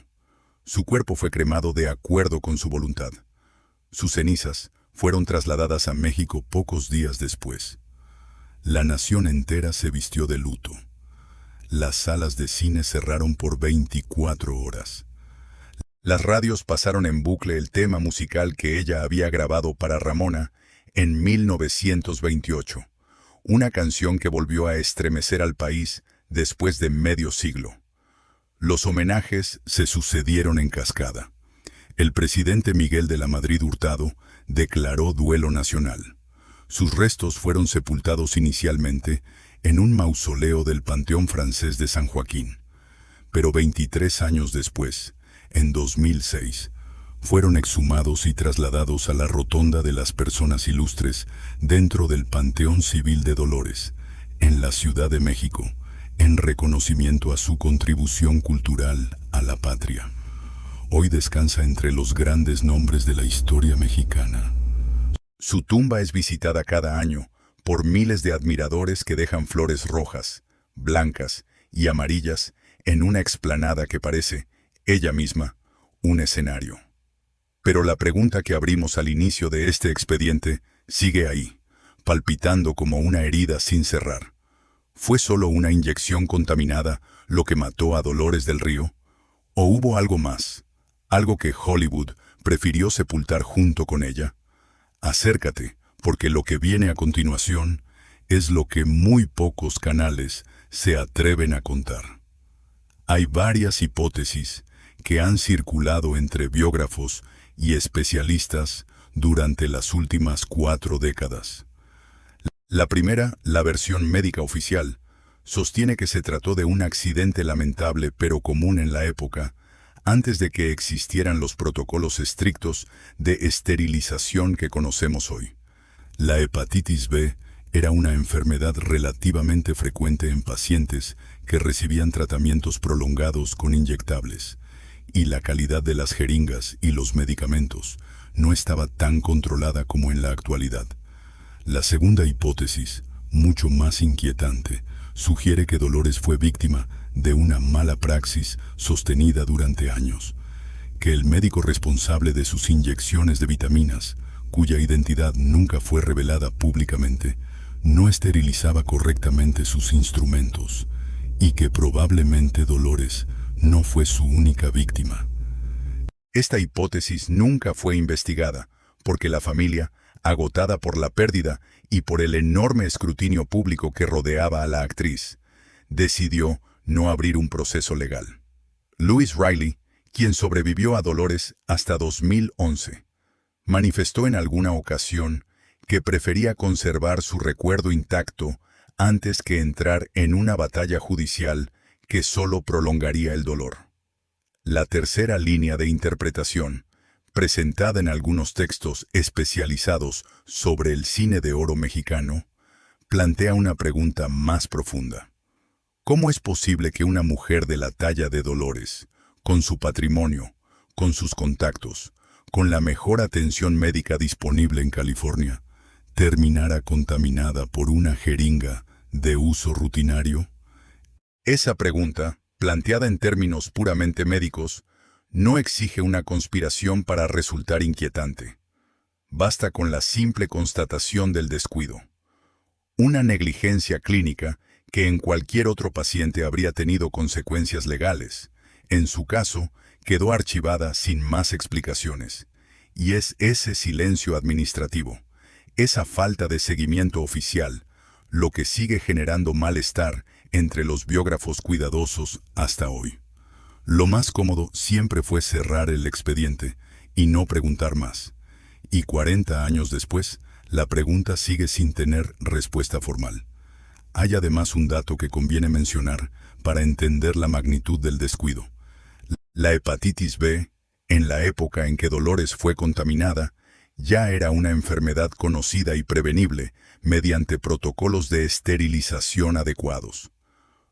S1: Su cuerpo fue cremado de acuerdo con su voluntad. Sus cenizas fueron trasladadas a México pocos días después. La nación entera se vistió de luto. Las salas de cine cerraron por 24 horas. Las radios pasaron en bucle el tema musical que ella había grabado para Ramona en 1928, una canción que volvió a estremecer al país después de medio siglo. Los homenajes se sucedieron en cascada. El presidente Miguel de la Madrid Hurtado declaró duelo nacional. Sus restos fueron sepultados inicialmente en un mausoleo del Panteón Francés de San Joaquín, pero 23 años después, en 2006, fueron exhumados y trasladados a la Rotonda de las Personas Ilustres dentro del Panteón Civil de Dolores, en la Ciudad de México, en reconocimiento a su contribución cultural a la patria. Hoy descansa entre los grandes nombres de la historia mexicana. Su tumba es visitada cada año por miles de admiradores que dejan flores rojas, blancas y amarillas en una explanada que parece, ella misma, un escenario. Pero la pregunta que abrimos al inicio de este expediente sigue ahí, palpitando como una herida sin cerrar. ¿Fue solo una inyección contaminada lo que mató a Dolores del Río? ¿O hubo algo más? ¿Algo que Hollywood prefirió sepultar junto con ella? Acércate, porque lo que viene a continuación es lo que muy pocos canales se atreven a contar. Hay varias hipótesis que han circulado entre biógrafos y especialistas durante las últimas 4 décadas. La primera, la versión médica oficial, sostiene que se trató de un accidente lamentable pero común en la época, antes de que existieran los protocolos estrictos de esterilización que conocemos hoy. La hepatitis B era una enfermedad relativamente frecuente en pacientes que recibían tratamientos prolongados con inyectables, y la calidad de las jeringas y los medicamentos no estaba tan controlada como en la actualidad. La segunda hipótesis, mucho más inquietante, sugiere que Dolores fue víctima de una mala praxis sostenida durante años, que el médico responsable de sus inyecciones de vitaminas, cuya identidad nunca fue revelada públicamente, no esterilizaba correctamente sus instrumentos, y que probablemente Dolores no fue su única víctima. Esta hipótesis nunca fue investigada, porque la familia, agotada por la pérdida y por el enorme escrutinio público que rodeaba a la actriz, decidió no abrir un proceso legal. Louis Riley, quien sobrevivió a Dolores hasta 2011, manifestó en alguna ocasión que prefería conservar su recuerdo intacto antes que entrar en una batalla judicial que solo prolongaría el dolor. La tercera línea de interpretación, presentada en algunos textos especializados sobre el cine de oro mexicano, plantea una pregunta más profunda. ¿Cómo es posible que una mujer de la talla de Dolores, con su patrimonio, con sus contactos, con la mejor atención médica disponible en California, terminara contaminada por una jeringa de uso rutinario? Esa pregunta, planteada en términos puramente médicos, no exige una conspiración para resultar inquietante. Basta con la simple constatación del descuido. Una negligencia clínica que en cualquier otro paciente habría tenido consecuencias legales. En su caso, quedó archivada sin más explicaciones. Y es ese silencio administrativo, esa falta de seguimiento oficial, lo que sigue generando malestar entre los biógrafos cuidadosos hasta hoy. Lo más cómodo siempre fue cerrar el expediente y no preguntar más. Y 40 años después, la pregunta sigue sin tener respuesta formal. Hay además un dato que conviene mencionar para entender la magnitud del descuido. La hepatitis B, en la época en que Dolores fue contaminada, ya era una enfermedad conocida y prevenible mediante protocolos de esterilización adecuados.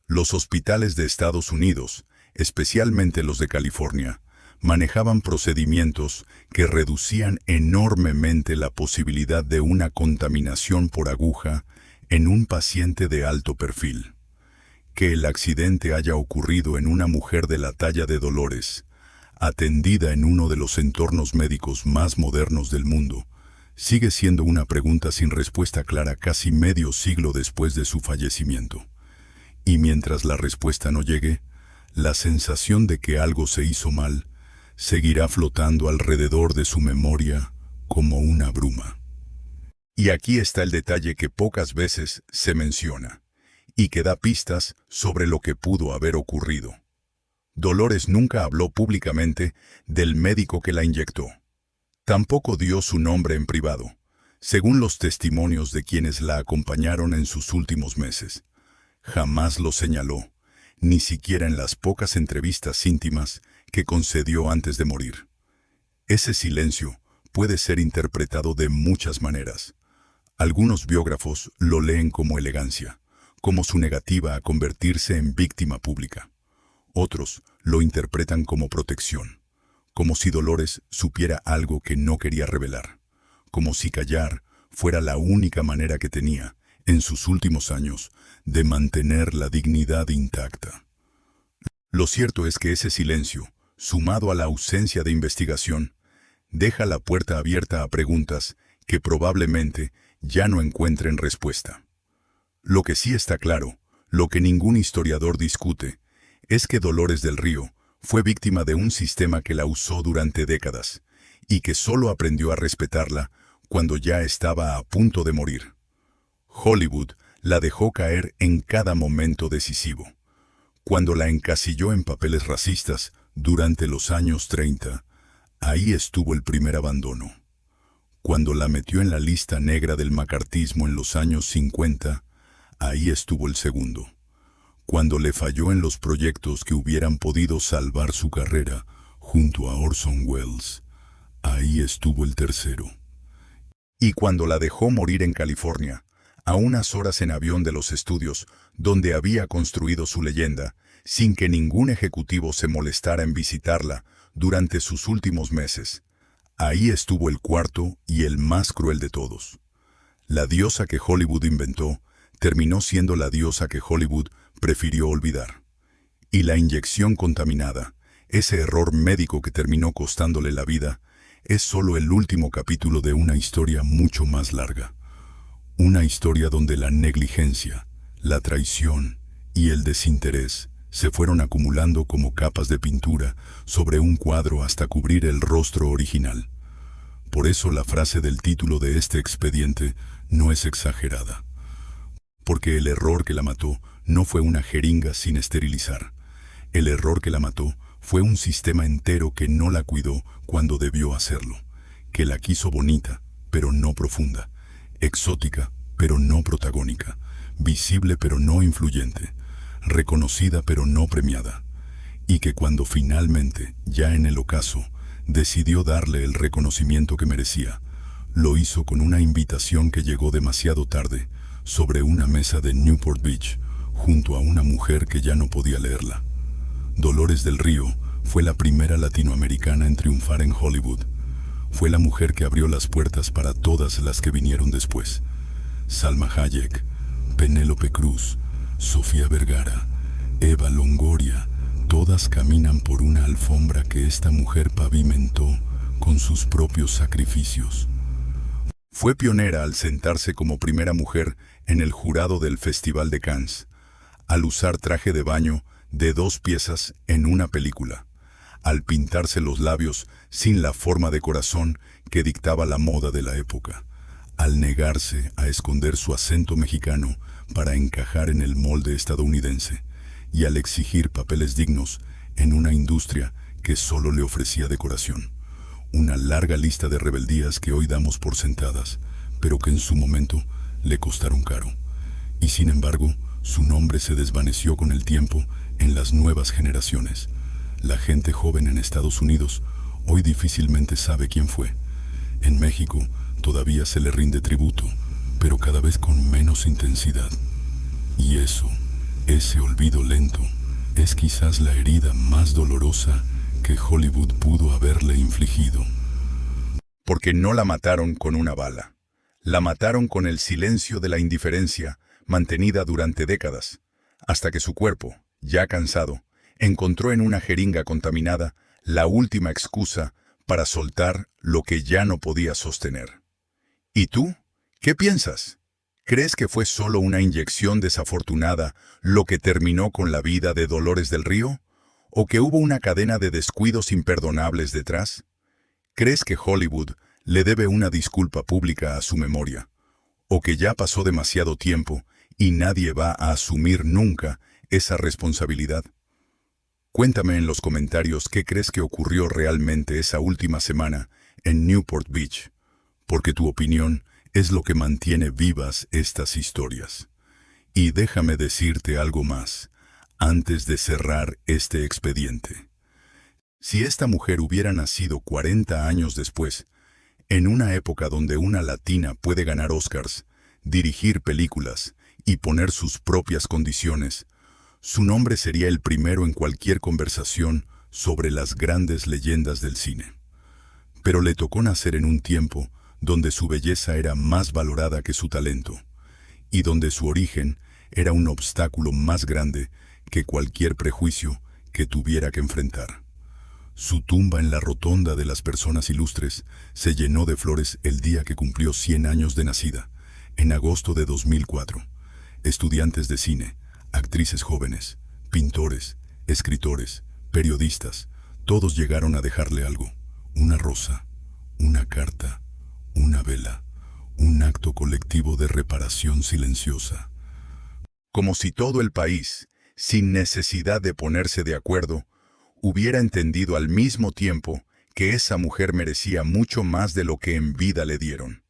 S1: Los hospitales de Estados Unidos, especialmente los de California, manejaban procedimientos que reducían enormemente la posibilidad de una contaminación por aguja en un paciente de alto perfil. Que el accidente haya ocurrido en una mujer de la talla de Dolores, atendida en uno de los entornos médicos más modernos del mundo, sigue siendo una pregunta sin respuesta clara casi medio siglo después de su fallecimiento. Y mientras la respuesta no llegue, la sensación de que algo se hizo mal seguirá flotando alrededor de su memoria como una bruma. Y aquí está el detalle que pocas veces se menciona, y que da pistas sobre lo que pudo haber ocurrido. Dolores nunca habló públicamente del médico que la inyectó. Tampoco dio su nombre en privado, según los testimonios de quienes la acompañaron en sus últimos meses. Jamás lo señaló, ni siquiera en las pocas entrevistas íntimas que concedió antes de morir. Ese silencio puede ser interpretado de muchas maneras. Algunos biógrafos lo leen como elegancia, como su negativa a convertirse en víctima pública. Otros lo interpretan como protección, como si Dolores supiera algo que no quería revelar, como si callar fuera la única manera que tenía, en sus últimos años, de mantener la dignidad intacta. Lo cierto es que ese silencio, sumado a la ausencia de investigación, deja la puerta abierta a preguntas que probablemente ya no encuentren respuesta. Lo que sí está claro, lo que ningún historiador discute, es que Dolores del Río fue víctima de un sistema que la usó durante décadas y que solo aprendió a respetarla cuando ya estaba a punto de morir. Hollywood la dejó caer en cada momento decisivo. Cuando la encasilló en papeles racistas durante los años 30, ahí estuvo el primer abandono. Cuando la metió en la lista negra del macartismo en los años 50, ahí estuvo el segundo. Cuando le falló en los proyectos que hubieran podido salvar su carrera junto a Orson Welles, ahí estuvo el tercero. Y cuando la dejó morir en California, a unas horas en avión de los estudios donde había construido su leyenda, sin que ningún ejecutivo se molestara en visitarla durante sus últimos meses, ahí estuvo el cuarto y el más cruel de todos. La diosa que Hollywood inventó terminó siendo la diosa que Hollywood prefirió olvidar. Y la inyección contaminada, ese error médico que terminó costándole la vida, es solo el último capítulo de una historia mucho más larga. Una historia donde la negligencia, la traición y el desinterés se fueron acumulando como capas de pintura sobre un cuadro hasta cubrir el rostro original. Por eso la frase del título de este expediente no es exagerada. Porque el error que la mató no fue una jeringa sin esterilizar. El error que la mató fue un sistema entero que no la cuidó cuando debió hacerlo, que la quiso bonita, pero no profunda, exótica, pero no protagónica, visible pero no influyente, reconocida pero no premiada, y que cuando finalmente, ya en el ocaso, decidió darle el reconocimiento que merecía, lo hizo con una invitación que llegó demasiado tarde, sobre una mesa de Newport Beach, junto a una mujer que ya no podía leerla. Dolores del Río fue la primera latinoamericana en triunfar en Hollywood. Fue la mujer que abrió las puertas para todas las que vinieron después. Salma Hayek, Penélope Cruz, Sofía Vergara, Eva Longoria, todas caminan por una alfombra que esta mujer pavimentó con sus propios sacrificios. Fue pionera al sentarse como primera mujer en el jurado del Festival de Cannes, al usar traje de baño de 2 piezas en una película, al pintarse los labios sin la forma de corazón que dictaba la moda de la época, al negarse a esconder su acento mexicano para encajar en el molde estadounidense, y al exigir papeles dignos en una industria que solo le ofrecía decoración. Una larga lista de rebeldías que hoy damos por sentadas, pero que en su momento le costaron caro. Y sin embargo, su nombre se desvaneció con el tiempo en las nuevas generaciones. La gente joven en Estados Unidos hoy difícilmente sabe quién fue. En México todavía se le rinde tributo, pero cada vez con menos intensidad. Y ese olvido lento, es quizás la herida más dolorosa que Hollywood pudo haberle infligido. Porque no la mataron con una bala. La mataron con el silencio de la indiferencia mantenida durante décadas, hasta que su cuerpo, ya cansado, encontró en una jeringa contaminada la última excusa para soltar lo que ya no podía sostener. ¿Y tú? ¿Qué piensas? ¿Crees que fue solo una inyección desafortunada lo que terminó con la vida de Dolores del Río? ¿O que hubo una cadena de descuidos imperdonables detrás? ¿Crees que Hollywood le debe una disculpa pública a su memoria? ¿O que ya pasó demasiado tiempo y nadie va a asumir nunca esa responsabilidad? Cuéntame en los comentarios qué crees que ocurrió realmente esa última semana en Newport Beach, porque tu opinión es lo que mantiene vivas estas historias. Y déjame decirte algo más, antes de cerrar este expediente. Si esta mujer hubiera nacido 40 años después, en una época donde una latina puede ganar Oscars, dirigir películas y poner sus propias condiciones, su nombre sería el primero en cualquier conversación sobre las grandes leyendas del cine. Pero le tocó nacer en un tiempo donde su belleza era más valorada que su talento, y donde su origen era un obstáculo más grande que cualquier prejuicio que tuviera que enfrentar. Su tumba en la rotonda de las personas ilustres se llenó de flores el día que cumplió 100 años de nacida, en agosto de 2004. Estudiantes de cine, actrices jóvenes, pintores, escritores, periodistas, todos llegaron a dejarle algo: una rosa, una carta, una vela, un acto colectivo de reparación silenciosa. Como si todo el país, sin necesidad de ponerse de acuerdo, hubiera entendido al mismo tiempo que esa mujer merecía mucho más de lo que en vida le dieron.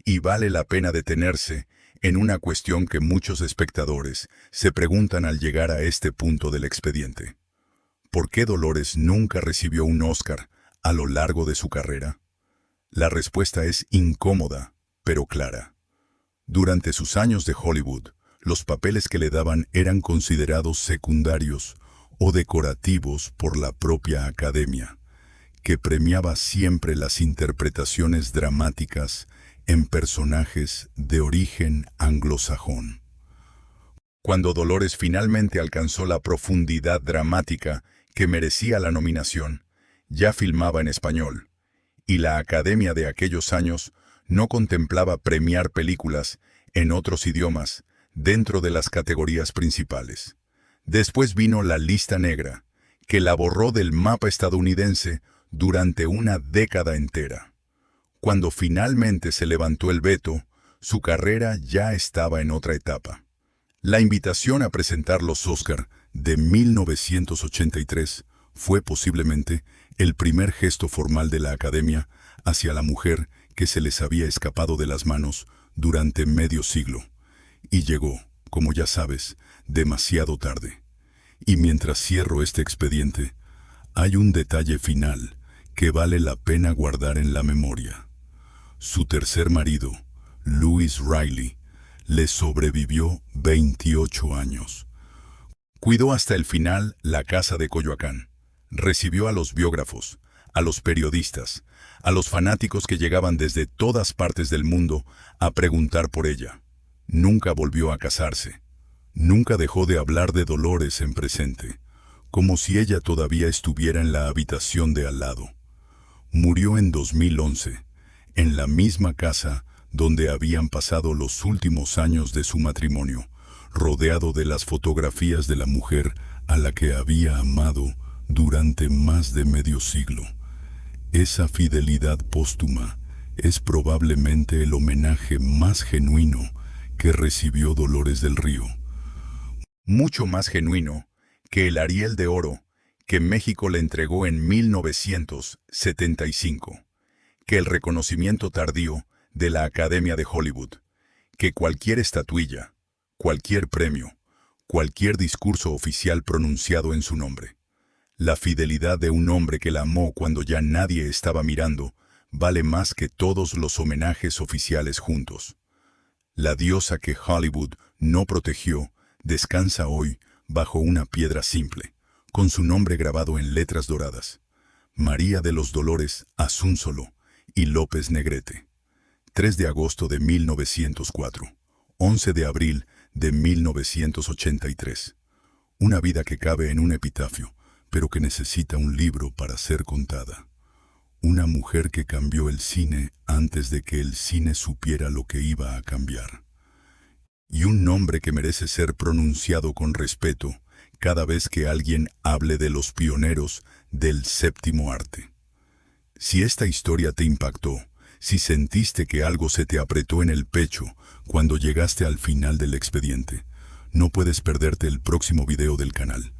S1: Y vale la pena detenerse en una cuestión que muchos espectadores se preguntan al llegar a este punto del expediente. ¿Por qué Dolores nunca recibió un Oscar a lo largo de su carrera? La respuesta es incómoda, pero clara. Durante sus años de Hollywood, los papeles que le daban eran considerados secundarios o decorativos por la propia academia, que premiaba siempre las interpretaciones dramáticas en personajes de origen anglosajón. Cuando Dolores finalmente alcanzó la profundidad dramática que merecía la nominación, ya filmaba en español, y la academia de aquellos años no contemplaba premiar películas en otros idiomas dentro de las categorías principales. Después vino la lista negra, que la borró del mapa estadounidense durante una década entera. Cuando finalmente se levantó el veto, su carrera ya estaba en otra etapa. La invitación a presentar los Oscar de 1983 fue posiblemente el primer gesto formal de la Academia hacia la mujer que se les había escapado de las manos durante medio siglo. Y llegó, como ya sabes, demasiado tarde. Y mientras cierro este expediente, hay un detalle final que vale la pena guardar en la memoria. Su tercer marido, Louis Riley, le sobrevivió 28 años. Cuidó hasta el final la casa de Coyoacán. Recibió a los biógrafos, a los periodistas, a los fanáticos que llegaban desde todas partes del mundo a preguntar por ella. Nunca volvió a casarse. Nunca dejó de hablar de Dolores en presente, como si ella todavía estuviera en la habitación de al lado. Murió en 2011, en la misma casa donde habían pasado los últimos años de su matrimonio, rodeado de las fotografías de la mujer a la que había amado durante más de medio siglo. Esa fidelidad póstuma es probablemente el homenaje más genuino que recibió Dolores del Río. Mucho más genuino que el Ariel de Oro que México le entregó en 1975, que el reconocimiento tardío de la Academia de Hollywood, que cualquier estatuilla, cualquier premio, cualquier discurso oficial pronunciado en su nombre. La fidelidad de un hombre que la amó cuando ya nadie estaba mirando vale más que todos los homenajes oficiales juntos. La diosa que Hollywood no protegió descansa hoy bajo una piedra simple, con su nombre grabado en letras doradas: María de los Dolores Asúnzolo y López Negrete. 3 de agosto de 1904, 11 de abril de 1983. Una vida que cabe en un epitafio, pero que necesita un libro para ser contada. Una mujer que cambió el cine antes de que el cine supiera lo que iba a cambiar. Y un nombre que merece ser pronunciado con respeto cada vez que alguien hable de los pioneros del séptimo arte. Si esta historia te impactó, si sentiste que algo se te apretó en el pecho cuando llegaste al final del expediente, no puedes perderte el próximo video del canal,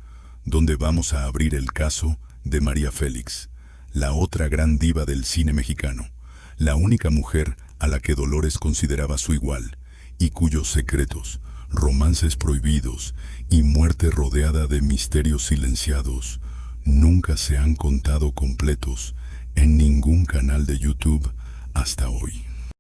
S1: donde vamos a abrir el caso de María Félix, la otra gran diva del cine mexicano, la única mujer a la que Dolores consideraba su igual, y cuyos secretos, romances prohibidos y muerte rodeada de misterios silenciados nunca se han contado completos en ningún canal de YouTube hasta hoy.